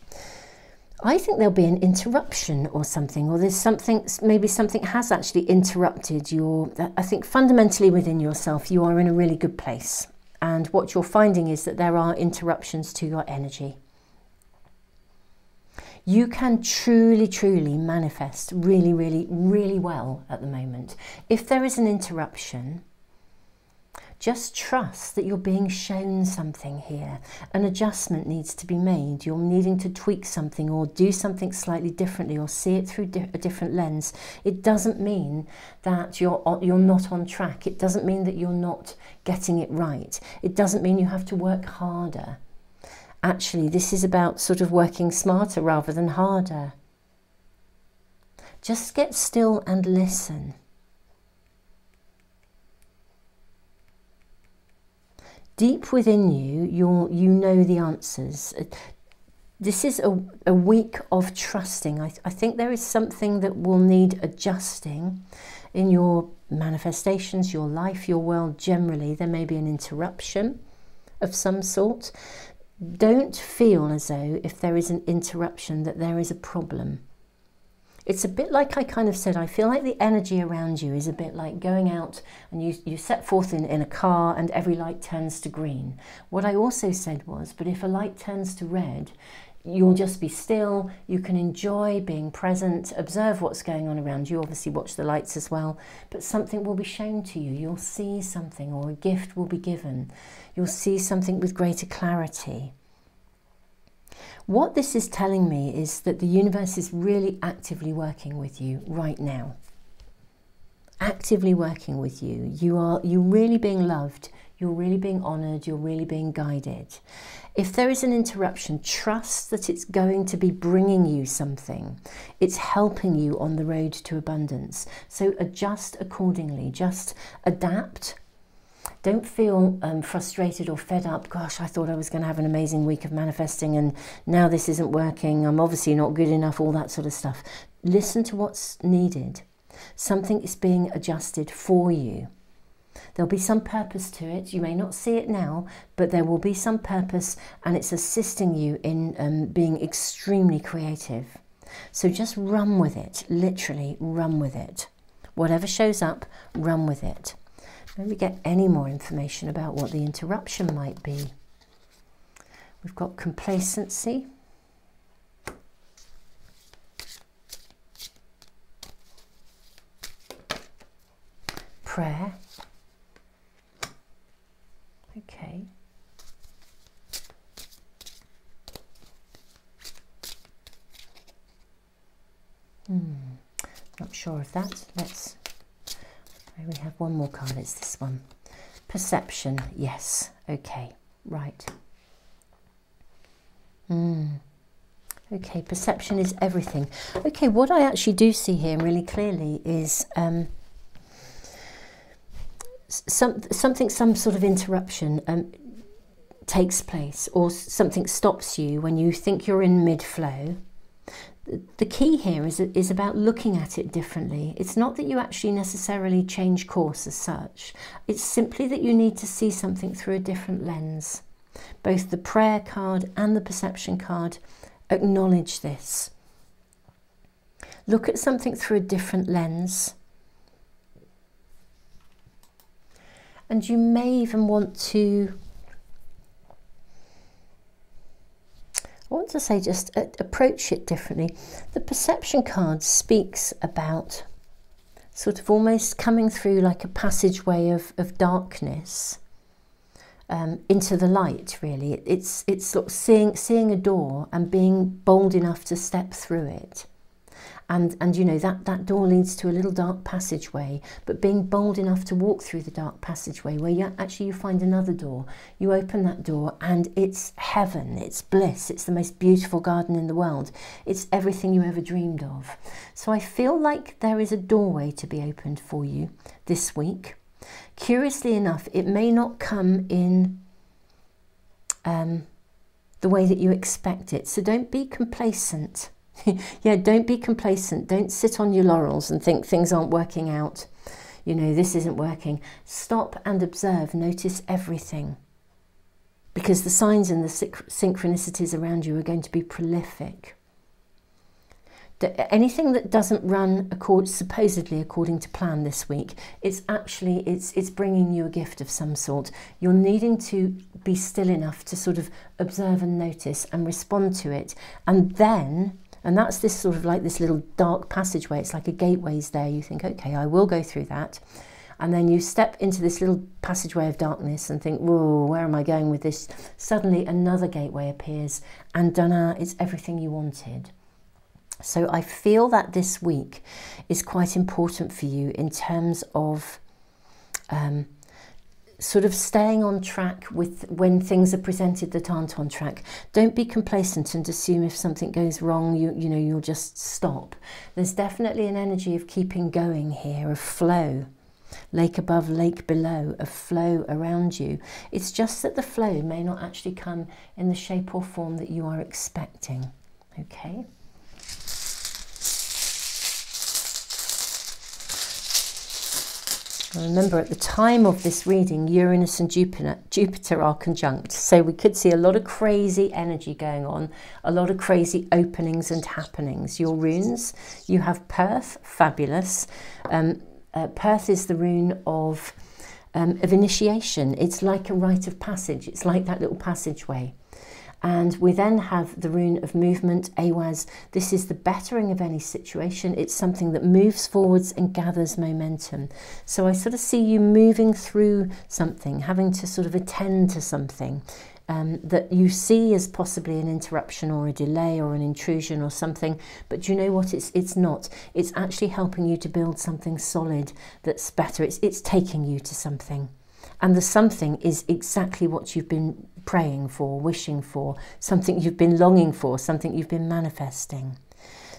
I think there'll be an interruption or something, or there's something, maybe something has actually interrupted your, I think fundamentally within yourself, you are in a really good place. And what you're finding is that there are interruptions to your energy. You can truly, truly manifest really, really, really well at the moment. If there is an interruption, just trust that you're being shown something here. An adjustment needs to be made. You're needing to tweak something or do something slightly differently or see it through a different lens. It doesn't mean that you're not on track. It doesn't mean that you're not getting it right. It doesn't mean you have to work harder. Actually, this is about sort of working smarter rather than harder. Just get still and listen. Deep within you, you know the answers. This is a week of trusting. I think there is something that will need adjusting in your manifestations, your life, your world generally. There may be an interruption of some sort. Don't feel as though if there is an interruption that there is a problem. It's a bit like I kind of said, I feel like the energy around you is a bit like going out and you set forth in a car and every light turns to green. What I also said was, but if a light turns to red, you'll just be still, you can enjoy being present, observe what's going on around you, obviously watch the lights as well, but something will be shown to you. You'll see something or a gift will be given. You'll see something with greater clarity. What this is telling me is that the universe is really actively working with you right now. Actively working with you. You're really being loved. You're really being honoured. You're really being guided. If there is an interruption, trust that it's going to be bringing you something. It's helping you on the road to abundance. So adjust accordingly. Just adapt. Don't feel frustrated or fed up. Gosh, I thought I was going to have an amazing week of manifesting and now this isn't working. I'm obviously not good enough, all that sort of stuff. Listen to what's needed. Something is being adjusted for you. There'll be some purpose to it. You may not see it now, but there will be some purpose and it's assisting you in being extremely creative. So just run with it, literally run with it. Whatever shows up, run with it. Let me get any more information about what the interruption might be. We've got complacency. Prayer. Okay. Not sure of that. We have one more card, it's this one. Perception, yes, okay, right. Okay, perception is everything. Okay, what I actually do see here really clearly is some sort of interruption takes place, or something stops you when you think you're in mid-flow. The key here is about looking at it differently. It's not that you actually necessarily change course as such. It's simply that you need to see something through a different lens. Both the prayer card and the perception card acknowledge this. Look at something through a different lens. And you may even want to, just approach it differently. The perception card speaks about sort of almost coming through like a passageway of darkness into the light, really. It's sort of seeing a door and being bold enough to step through it. And you know, that door leads to a little dark passageway, but being bold enough to walk through the dark passageway where you find another door. You open that door and it's heaven, it's bliss, it's the most beautiful garden in the world. It's everything you ever dreamed of. So I feel like there is a doorway to be opened for you this week. Curiously enough, it may not come in the way that you expect it. So don't be complacent. Yeah, don't be complacent. Don't sit on your laurels and think things aren't working out. You know, this isn't working. Stop and observe. Notice everything. because the signs and the synchronicities around you are going to be prolific. Anything that doesn't run supposedly according to plan this week, it's actually, it's bringing you a gift of some sort. You're needing to be still enough to sort of observe and notice and respond to it. And then, and that's this sort of like this little dark passageway. It's like a gateway's there. You think, okay, I will go through that. And then you step into this little passageway of darkness and think, whoa, where am I going with this? Suddenly another gateway appears and dana, it's everything you wanted. So I feel that this week is quite important for you in terms of sort of staying on track with when things are presented that aren't on track. Don't be complacent and assume if something goes wrong, you know, you'll just stop. There's definitely an energy of keeping going here, of flow. Lake above, lake below, a flow around you. It's just that the flow may not actually come in the shape or form that you are expecting. Okay? Remember, at the time of this reading, Uranus and Jupiter are conjunct. So we could see a lot of crazy energy going on, a lot of crazy openings and happenings. Your runes, you have Perth, fabulous. Perth is the rune of initiation. It's like a rite of passage. It's like that little passageway. And we then have the rune of movement, Awaz. This is the bettering of any situation. It's something that moves forwards and gathers momentum. So I sort of see you moving through something, having to sort of attend to something that you see as possibly an interruption or a delay or an intrusion or something. But you know what? It's not. It's actually helping you to build something solid that's better. It's taking you to something. And the something is exactly what you've been praying for, wishing for, something you've been longing for, something you've been manifesting.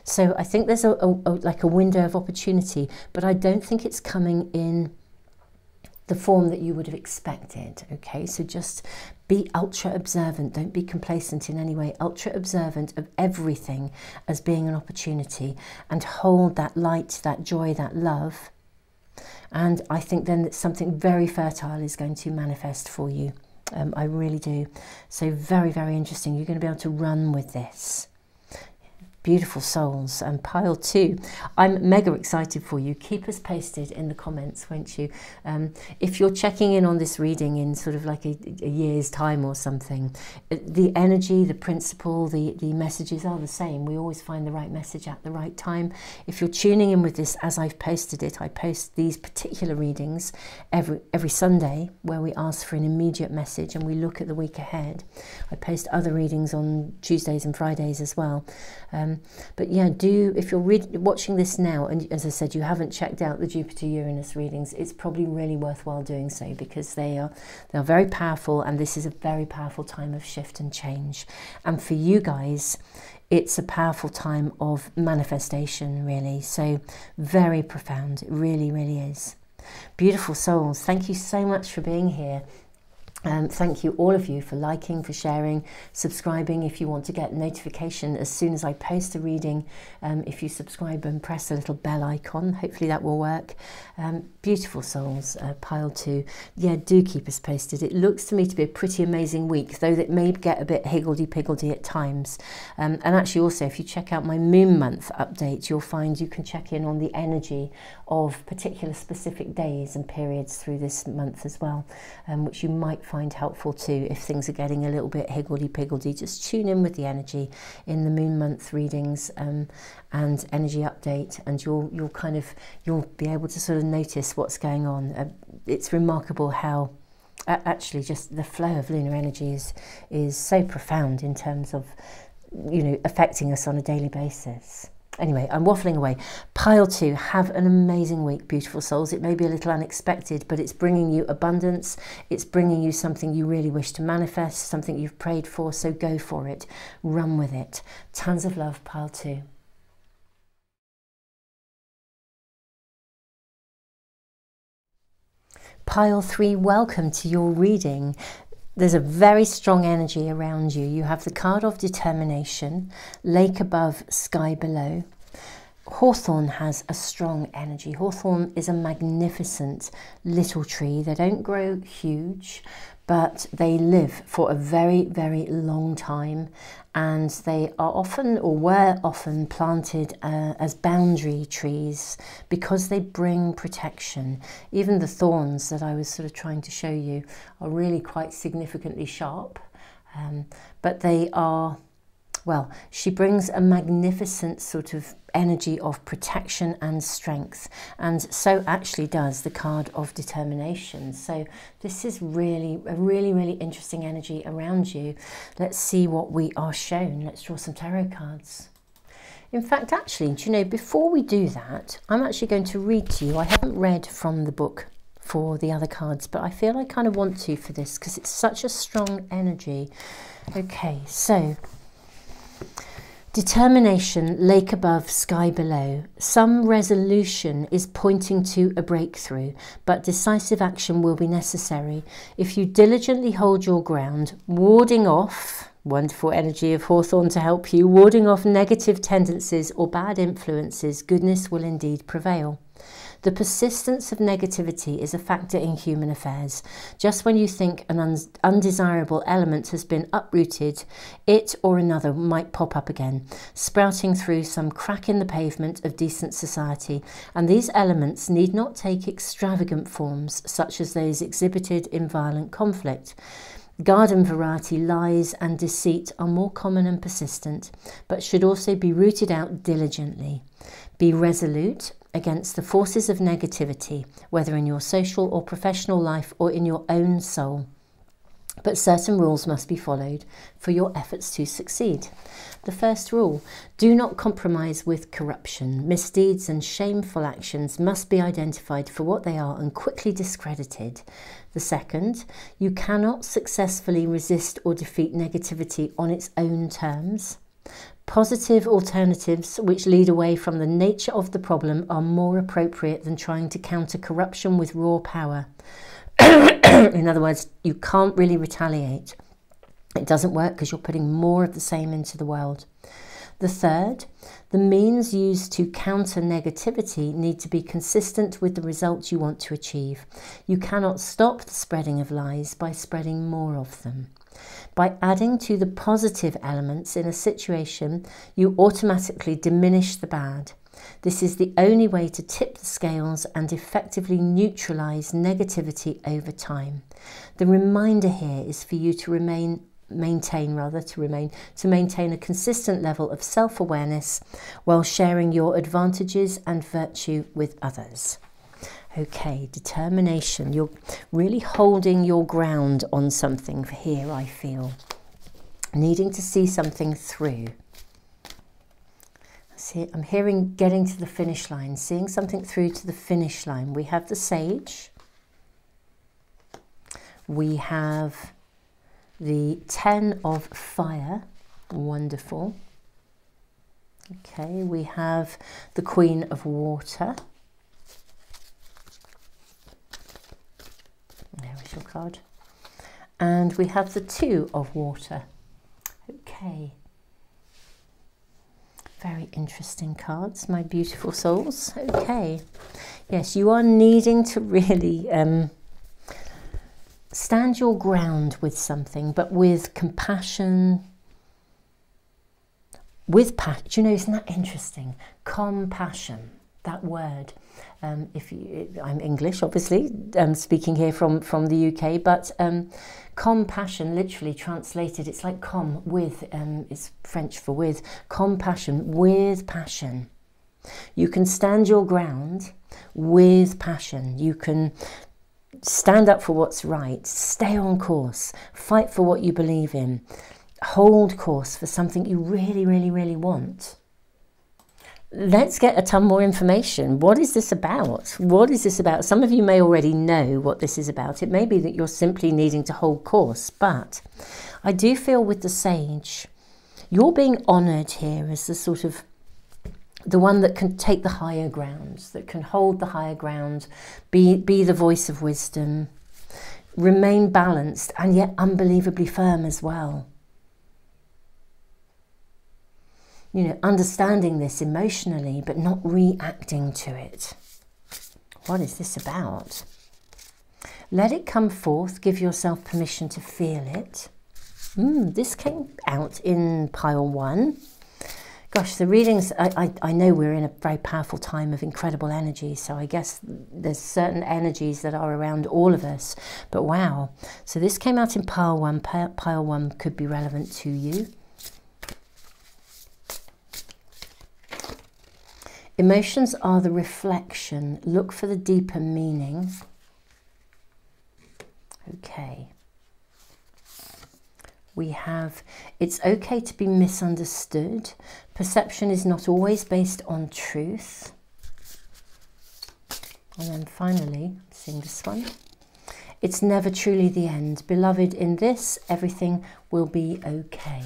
So I think there's like a window of opportunity, but I don't think it's coming in the form that you would have expected. Okay, so just be ultra observant. Don't be complacent in any way. Ultra observant of everything as being an opportunity, and hold that light, that joy, that love. And I think then that something very fertile is going to manifest for you. I really do. So very, very interesting. You're going to be able to run with this. Beautiful souls. And pile 2, I'm mega excited for you. Keep us posted in the comments, won't you? If you're checking in on this reading in sort of like a year's time or something, the energy, the principle, the messages are the same. We always find the right message at the right time. If you're tuning in with this as I've posted it, I post these particular readings every Sunday where we ask for an immediate message and we look at the week ahead. I post other readings on Tuesdays and Fridays as well. But yeah, if you're watching this now, and as I said, you haven't checked out the Jupiter-Uranus readings, it's probably really worthwhile doing so, because they're very powerful, and this is a very powerful time of shift and change. And for you guys, it's a powerful time of manifestation, really. So very profound. It really, really is. Beautiful souls. Thank you so much for being here. Thank you, all of you, for liking, for sharing, subscribing. If you want to get notification as soon as I post a reading, if you subscribe and press the little bell icon, hopefully that will work. Beautiful souls, pile 2. Yeah, do keep us posted. It looks to me to be a pretty amazing week, though that may get a bit higgledy-piggledy at times. And actually also, if you check out my moon month update, you'll find you can check in on the energy of particular specific days and periods through this month as well, which you might find helpful too if things are getting a little bit higgledy-piggledy. Just tune in with the energy in the moon month readings and energy update, and you'll be able to sort of notice what's going on. It's remarkable how actually just the flow of lunar energy is so profound in terms of, you know, affecting us on a daily basis. Anyway, I'm waffling away. Pile 2, have an amazing week, beautiful souls. It may be a little unexpected, but it's bringing you abundance. It's bringing you something you really wish to manifest, something you've prayed for, so go for it. Run with it. Tons of love, pile 2. Pile 3, welcome to your reading. There's a very strong energy around you. You have the card of determination, lake above, sky below. Hawthorn has a strong energy. Hawthorn is a magnificent little tree. They don't grow huge, but they live for a very, very long time, and they are often, or were often, planted as boundary trees because they bring protection. Even the thorns that I was sort of trying to show you are really quite significantly sharp, but they are, well, she brings a magnificent sort of energy of protection and strength, and so actually does the card of determination. So this is really a really interesting energy around you. Let's see what we are shown. Let's draw some tarot cards. In fact, actually, do you know, before we do that, I'm actually going to read to you. I haven't read from the book for the other cards, but I feel I kind of want to for this because it's such a strong energy. Okay, so determination, lake above, sky below. Some resolution is pointing to a breakthrough, but decisive action will be necessary. If you diligently hold your ground, warding off, wonderful energy of Hawthorn to help you, warding off negative tendencies or bad influences, goodness will indeed prevail. The persistence of negativity is a factor in human affairs. Just when you think an undesirable element has been uprooted, it or another might pop up again, sprouting through some crack in the pavement of decent society, and these elements need not take extravagant forms, such as those exhibited in violent conflict. Garden variety lies and deceit are more common and persistent, but should also be rooted out diligently. Be resolute against the forces of negativity, whether in your social or professional life or in your own soul. But certain rules must be followed for your efforts to succeed. The first rule, do not compromise with corruption. Misdeeds and shameful actions must be identified for what they are and quickly discredited. The second, you cannot successfully resist or defeat negativity on its own terms. Positive alternatives which lead away from the nature of the problem are more appropriate than trying to counter corruption with raw power. In other words, you can't really retaliate. It doesn't work because you're putting more of the same into the world. The third, the means used to counter negativity need to be consistent with the results you want to achieve. You cannot stop the spreading of lies by spreading more of them. By adding to the positive elements in a situation, you automatically diminish the bad. This is the only way to tip the scales and effectively neutralize negativity over time. The reminder here is for you to maintain a consistent level of self-awareness while sharing your advantages and virtue with others. Okay, determination. You're really holding your ground on something here, I feel. Needing to see something through. See, I'm hearing getting to the finish line, seeing something through to the finish line. We have the Sage. We have the 10 of Fire. Wonderful. Okay, we have the Queen of Water. There is your card. And we have the 2 of Water. Okay. Very interesting cards, my beautiful souls. Okay. Yes, you are needing to really stand your ground with something, but with compassion, with passion. You know, isn't that interesting? Compassion, that word. I'm English, obviously, speaking here from the UK, but compassion, literally translated, it's like with, it's French for with, compassion, with passion. You can stand your ground with passion. You can stand up for what's right, stay on course, fight for what you believe in, hold course for something you really, really, really want. Let's get a ton more information. What is this about? What is this about? Some of you may already know what this is about. It may be that you're simply needing to hold course, but I do feel with the Sage, you're being honoured here as the sort of the one that can take the higher ground, that can hold the higher ground, be the voice of wisdom, remain balanced and yet unbelievably firm as well. You know, understanding this emotionally, but not reacting to it. What is this about? Let it come forth. Give yourself permission to feel it. This came out in pile 1. Gosh, the readings, I know we're in a very powerful time of incredible energy, so I guess there's certain energies that are around all of us. But wow, so this came out in pile 1. Pile 1 could be relevant to you. Emotions are the reflection. Look for the deeper meaning. Okay. We have, it's okay to be misunderstood. Perception is not always based on truth. And then finally, seeing this one. It's never truly the end. Beloved, in this, everything will be okay.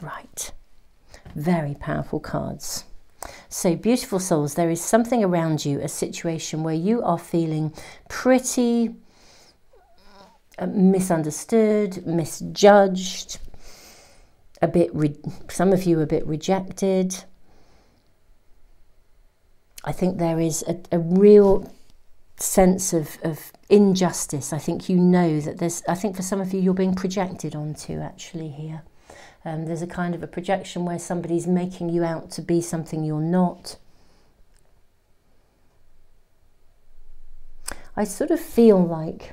Right. Very powerful cards. So, beautiful souls, there is something around you, a situation where you are feeling pretty misunderstood, misjudged, a bit, some of you a bit rejected. I think there is a real sense of injustice. I think you know that there's, I think for some of you, you're being projected onto actually here. There's a kind of a projection where somebody's making you out to be something you're not. I sort of feel like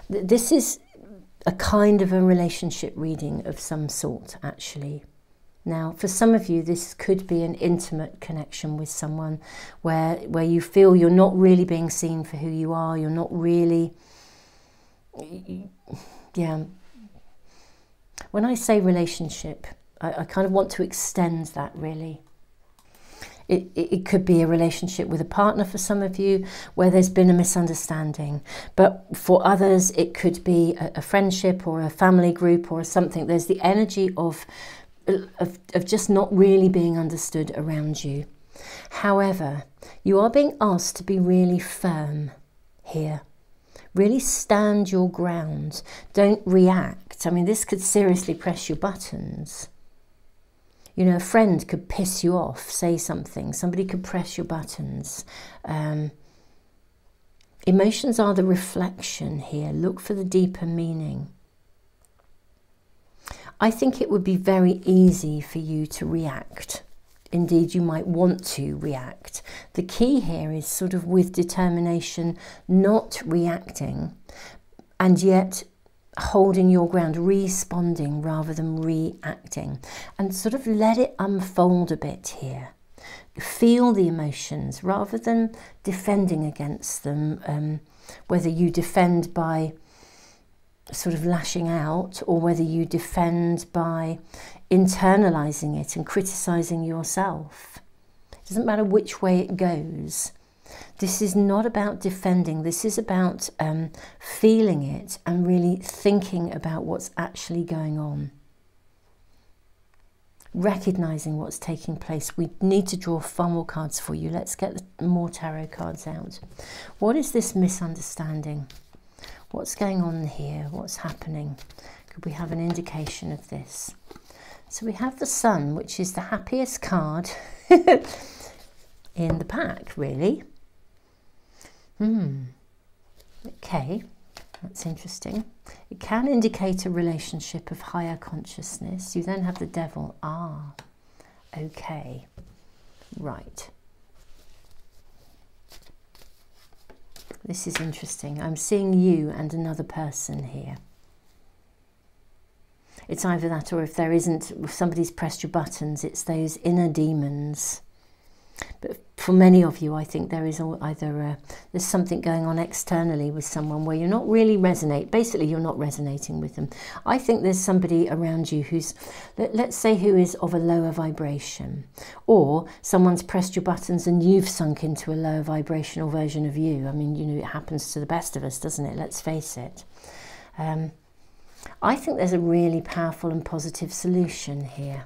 this is a kind of a relationship reading of some sort, actually. Now, for some of you, this could be an intimate connection with someone where you feel you're not really being seen for who you are. You're not really, yeah. When I say relationship, I kind of want to extend that, really. It could be a relationship with a partner for some of you where there's been a misunderstanding. But for others, it could be a friendship or a family group or something. There's the energy of just not really being understood around you. However, you are being asked to be really firm here. Really stand your ground. Don't react. I mean, this could seriously press your buttons. You know, a friend could piss you off, say something. Somebody could press your buttons. Emotions are the reflection here. Look for the deeper meaning. I think it would be very easy for you to react. Indeed, you might want to react. The key here is sort of with determination, not reacting, and yet holding your ground, responding rather than reacting, and sort of let it unfold a bit here. Feel the emotions rather than defending against them, whether you defend by sort of lashing out or whether you defend by internalizing it and criticizing yourself. It doesn't matter which way it goes. This is not about defending. This is about feeling it and really thinking about what's actually going on. Recognizing what's taking place. We need to draw far more cards for you. Let's get more tarot cards out. What is this misunderstanding? What's going on here? What's happening? Could we have an indication of this? So we have the Sun, which is the happiest card in the pack, really. Okay, that's interesting. It can indicate a relationship of higher consciousness. You then have the Devil. Ah, okay, right. This is interesting. I'm seeing you and another person here. It's either that, or if there isn't, if somebody's pressed your buttons, it's those inner demons. But for many of you, I think there is either there's something going on externally with someone where you're not really basically you're not resonating with them. I think there's somebody around you who's, let's say, who is of a lower vibration, or someone's pressed your buttons and you've sunk into a lower vibrational version of you. I mean, you know, it happens to the best of us, doesn't it? Let's face it. I think there's a really powerful and positive solution here.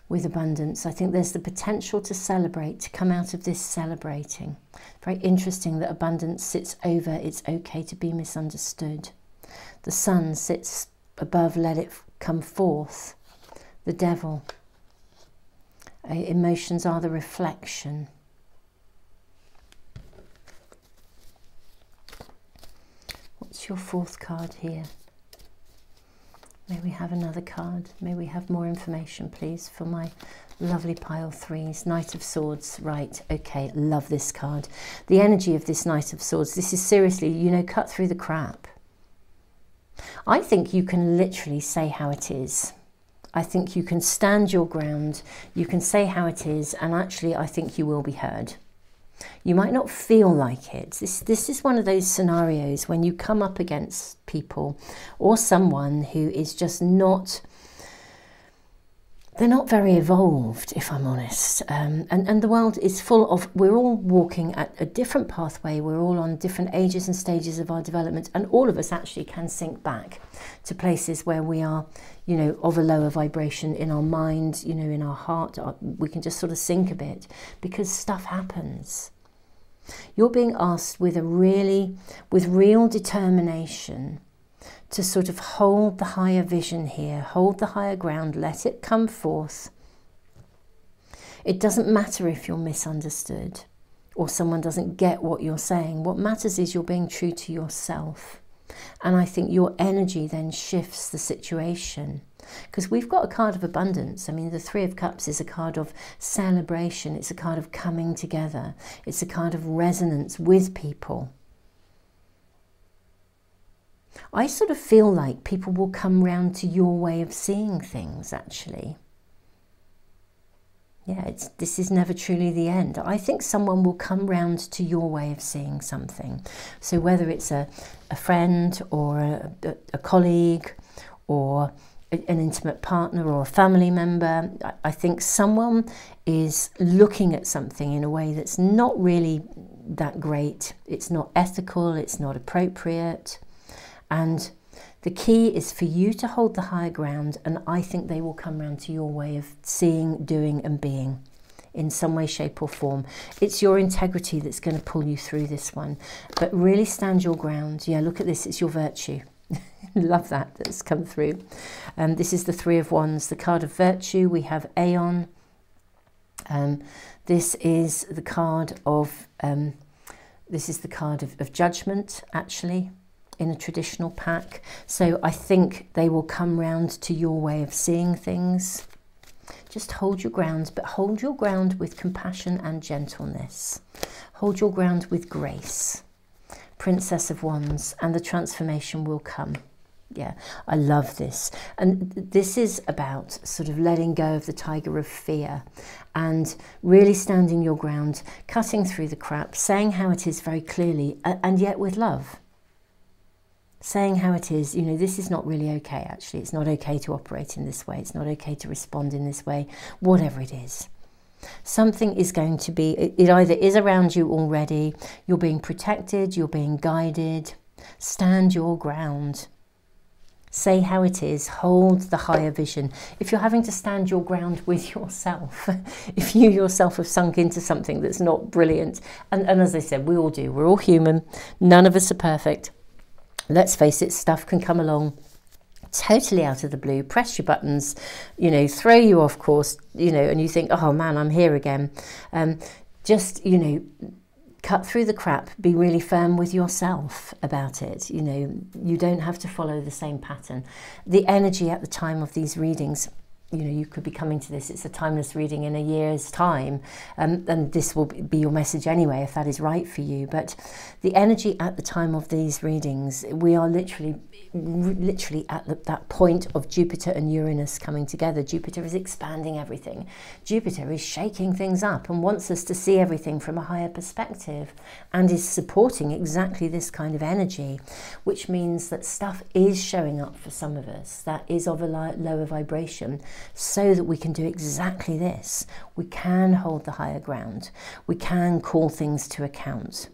With abundance, I think there's the potential to celebrate, to come out of this celebrating. Very interesting that abundance sits over, it's okay to be misunderstood. The Sun sits above, let it come forth. The Devil. Emotions are the reflection. your fourth card here? May we have another card? May we have more information, please, for my lovely pile threes? Knight of Swords, right, okay, love this card. The energy of this Knight of Swords, this is seriously, you know, cut through the crap. I think you can literally say how it is. I think you can stand your ground, you can say how it is, and actually I think you will be heard. You might not feel like it. This is one of those scenarios when you come up against people or someone who is just not, they're not very evolved, if I'm honest. And the world is full of, we're all walking at a different pathway, we're all on different ages and stages of our development, and all of us actually can sink back to places where we are, you know, of a lower vibration in our mind, you know, in our heart. We can just sort of sink a bit because stuff happens. You're being asked with real determination to sort of hold the higher vision here, hold the higher ground, let it come forth. It doesn't matter if you're misunderstood or someone doesn't get what you're saying. What matters is you're being true to yourself. And I think your energy then shifts the situation. Because we've got a card of abundance. I mean, the Three of Cups is a card of celebration. It's a card of coming together. It's a card of resonance with people. I sort of feel like people will come round to your way of seeing things, actually. Yeah, this is never truly the end. I think someone will come round to your way of seeing something. So whether it's a friend or a colleague or an intimate partner or a family member, I think someone is looking at something in a way that's not really that great. It's not ethical, it's not appropriate. And the key is for you to hold the higher ground, and I think they will come round to your way of seeing, doing and being in some way, shape or form. It's your integrity that's going to pull you through this one. But really stand your ground. Yeah, look at this, it's your virtue. Love that, that's come through. This is the Three of Wands, the card of virtue. We have Aeon. This is the card of judgment, actually, in a traditional pack. So I think they will come round to your way of seeing things. Just hold your ground, but hold your ground with compassion and gentleness. Hold your ground with grace. Princess of Wands, and the transformation will come. Yeah, I love this. And this is about sort of letting go of the tiger of fear and really standing your ground, cutting through the crap, saying how it is very clearly, and yet with love. Saying how it is, you know, this is not really okay, actually. It's not okay to operate in this way. It's not okay to respond in this way, whatever it is. Something is going to be, it either is around you already, you're being protected, you're being guided. Stand your ground. Say how it is, hold the higher vision. If you're having to stand your ground with yourself, if you yourself have sunk into something that's not brilliant, and as I said, we all do, we're all human, none of us are perfect. Let's face it, stuff can come along totally out of the blue, press your buttons, you know, throw you off course, you know, and you think, oh man, I'm here again. Just, you know, cut through the crap, be really firm with yourself about it. You know, you don't have to follow the same pattern. The energy at the time of these readings, you know, you could be coming to this, it's a timeless reading in a year's time, and this will be your message anyway, if that is right for you. But the energy at the time of these readings, we are literally at that point of Jupiter and Uranus coming together. Jupiter is expanding everything. Jupiter is shaking things up and wants us to see everything from a higher perspective, and is supporting exactly this kind of energy, which means that stuff is showing up for some of us that is of a lower vibration, so that we can do exactly this. We can hold the higher ground. We can call things to account.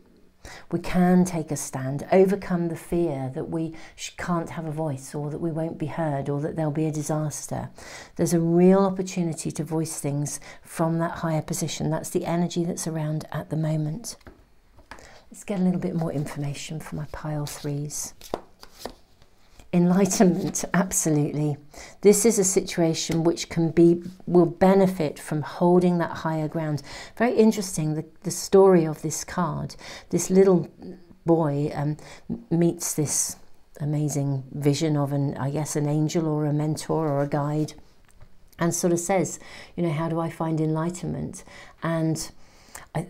We can take a stand, overcome the fear that we can't have a voice, or that we won't be heard, or that there'll be a disaster. There's a real opportunity to voice things from that higher position. That's the energy that's around at the moment. Let's get a little bit more information for my pile threes. Enlightenment, absolutely. This is a situation which will benefit from holding that higher ground. Very interesting, the story of this card. This little boy meets this amazing vision of I guess an angel or a mentor or a guide, and sort of says, you know, how do I find enlightenment? And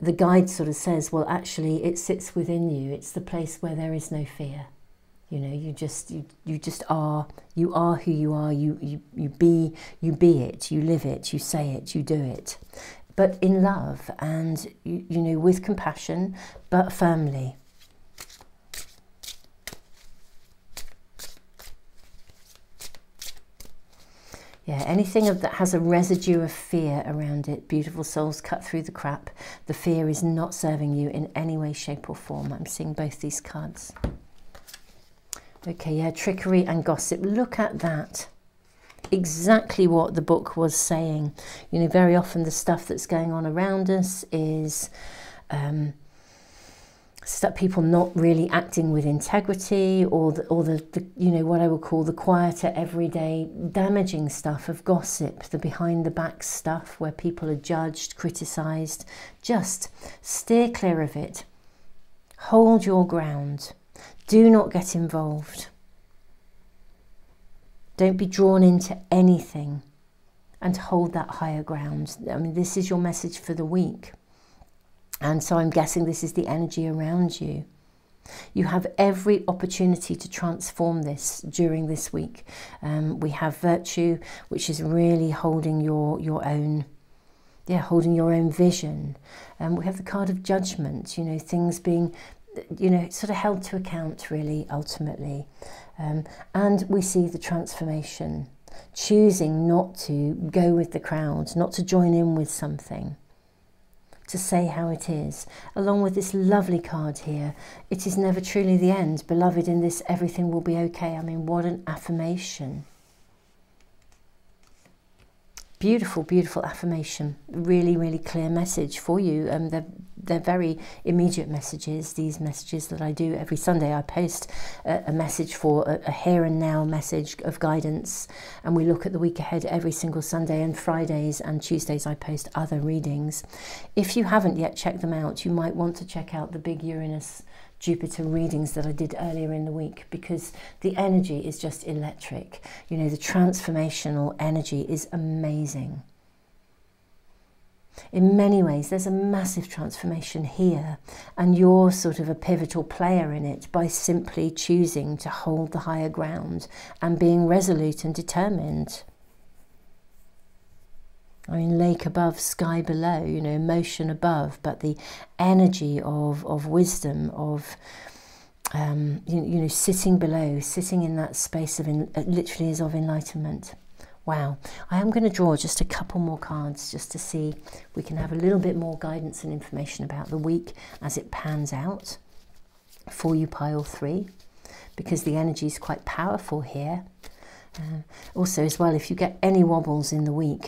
the guide sort of says, well, actually it sits within you. It's the place where there is no fear. You know, you just are. You are who you are. You be it. You live it. You say it. You do it, but in love and you know, with compassion, but firmly. Yeah, anything that has a residue of fear around it, beautiful souls, cut through the crap. The fear is not serving you in any way, shape or form. I'm seeing both these cards. Okay, yeah, trickery and gossip. Look at that. Exactly what the book was saying. You know, very often the stuff that's going on around us is people not really acting with integrity, or the you know, what I would call the quieter, everyday damaging stuff of gossip, the behind the back stuff where people are judged, criticized. Just steer clear of it. Hold your ground. Do not get involved. Don't be drawn into anything, and hold that higher ground. I mean, this is your message for the week. And so I'm guessing this is the energy around you. You have every opportunity to transform this during this week. We have virtue, which is really holding your own, holding your own vision. We have the card of judgment, you know, things being, you know, sort of held to account, really, ultimately. And we see the transformation, choosing not to go with the crowd, not to join in with something, to say how it is. Along with this lovely card here, it is never truly the end. Beloved, in this, everything will be okay. I mean, what an affirmation. Beautiful, beautiful affirmation. Really, really clear message for you. They're very immediate messages, these messages that I do every Sunday. I post a message for a here and now message of guidance, and we look at the week ahead every single Sunday, and Fridays and Tuesdays I post other readings. If you haven't yet checked them out, you might want to check out the big Uranus Jupiter readings that I did earlier in the week, because the energy is just electric. You know, the transformational energy is amazing. In many ways, there's a massive transformation here, and you're sort of a pivotal player in it by simply choosing to hold the higher ground and being resolute and determined. I mean, lake above, sky below, you know, emotion above, but the energy of wisdom, of, you know, sitting below, sitting in that space of, literally is of enlightenment. Wow. I am going to draw just a couple more cards just to see if we can have a little bit more guidance and information about the week as it pans out for you, pile 3, because the energy is quite powerful here. Also as well, if you get any wobbles in the week,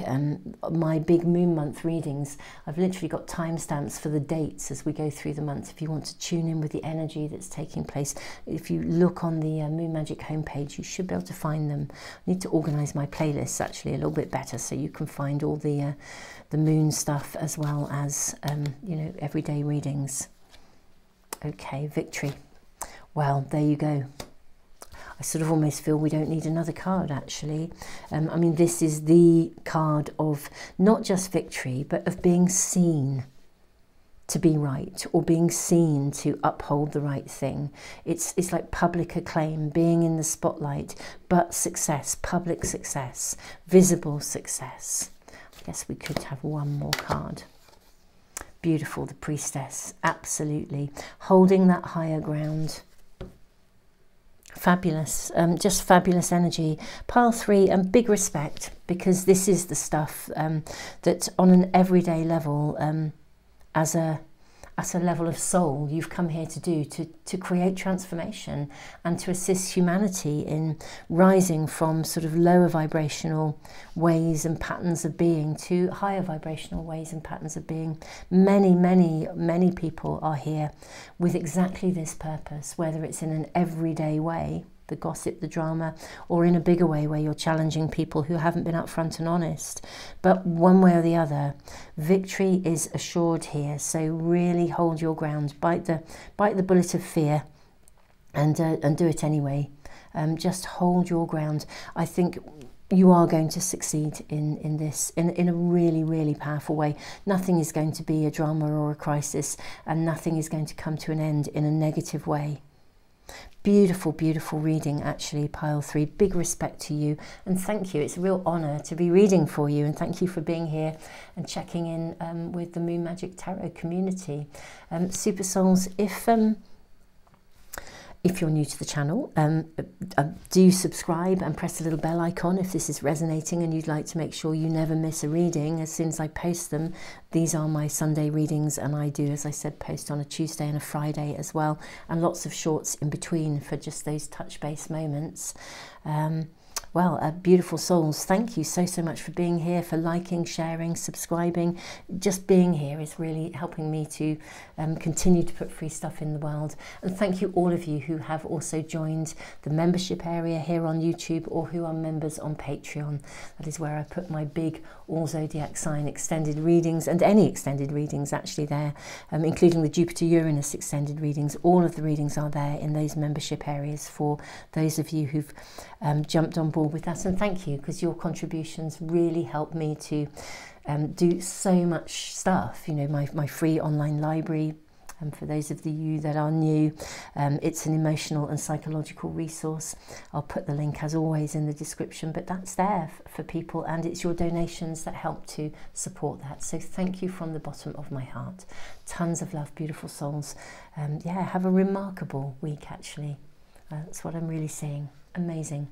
my big moon month readings, I've literally got timestamps for the dates as we go through the month. If you want to tune in with the energy that's taking place, if you look on the Moon Magic homepage, you should be able to find them. I need to organise my playlists actually a little bit better, so you can find all the moon stuff as well as you know, everyday readings. Okay, victory. Well, there you go. I sort of almost feel we don't need another card, actually. I mean, this is the card of not just victory, but of being seen to be right, or being seen to uphold the right thing. It's like public acclaim, being in the spotlight, but success, public success, visible success. I guess we could have one more card. Beautiful, the priestess, absolutely. Holding that higher ground. Fabulous, just fabulous energy. Pile 3, and big respect, because this is the stuff that on an everyday level, as a level of soul, you've come here to do, to create transformation and to assist humanity in rising from sort of lower vibrational ways and patterns of being to higher vibrational ways and patterns of being. Many, many, many people are here with exactly this purpose, whether it's in an everyday way, the gossip, the drama, or in a bigger way where you're challenging people who haven't been upfront and honest. But one way or the other, victory is assured here. So really hold your ground, bite the bullet of fear, and do it anyway. Just hold your ground. I think you are going to succeed in this in a really, really powerful way. Nothing is going to be a drama or a crisis, and nothing is going to come to an end in a negative way. Beautiful, beautiful reading, actually, pile 3. Big respect to you, and thank you. It's a real honour to be reading for you, and thank you for being here and checking in with the Moon Magic Tarot community. Super Souls, if you're new to the channel, do subscribe and press the little bell icon if this is resonating and you'd like to make sure you never miss a reading as soon as I post them. These are my Sunday readings, and I do, as I said, post on a Tuesday and a Friday as well, and lots of shorts in between for just those touch base moments. Well, beautiful souls, thank you so much for being here, for liking, sharing, subscribing. Just being here is really helping me to continue to put free stuff in the world. And thank you all of you who have also joined the membership area here on YouTube, or who are members on Patreon. That is where I put my big all zodiac sign extended readings, and any extended readings actually there, including the Jupiter-Uranus extended readings. All of the readings are there in those membership areas for those of you who've jumped on board with that, and thank you, because your contributions really help me to do so much stuff. You know, my free online library, and for those of you that are new, it's an emotional and psychological resource. I'll put the link as always in the description, but that's there for people, and it's your donations that help to support that. So thank you from the bottom of my heart. Tons of love, beautiful souls. Yeah, have a remarkable week, actually. That's what I'm really seeing. Amazing.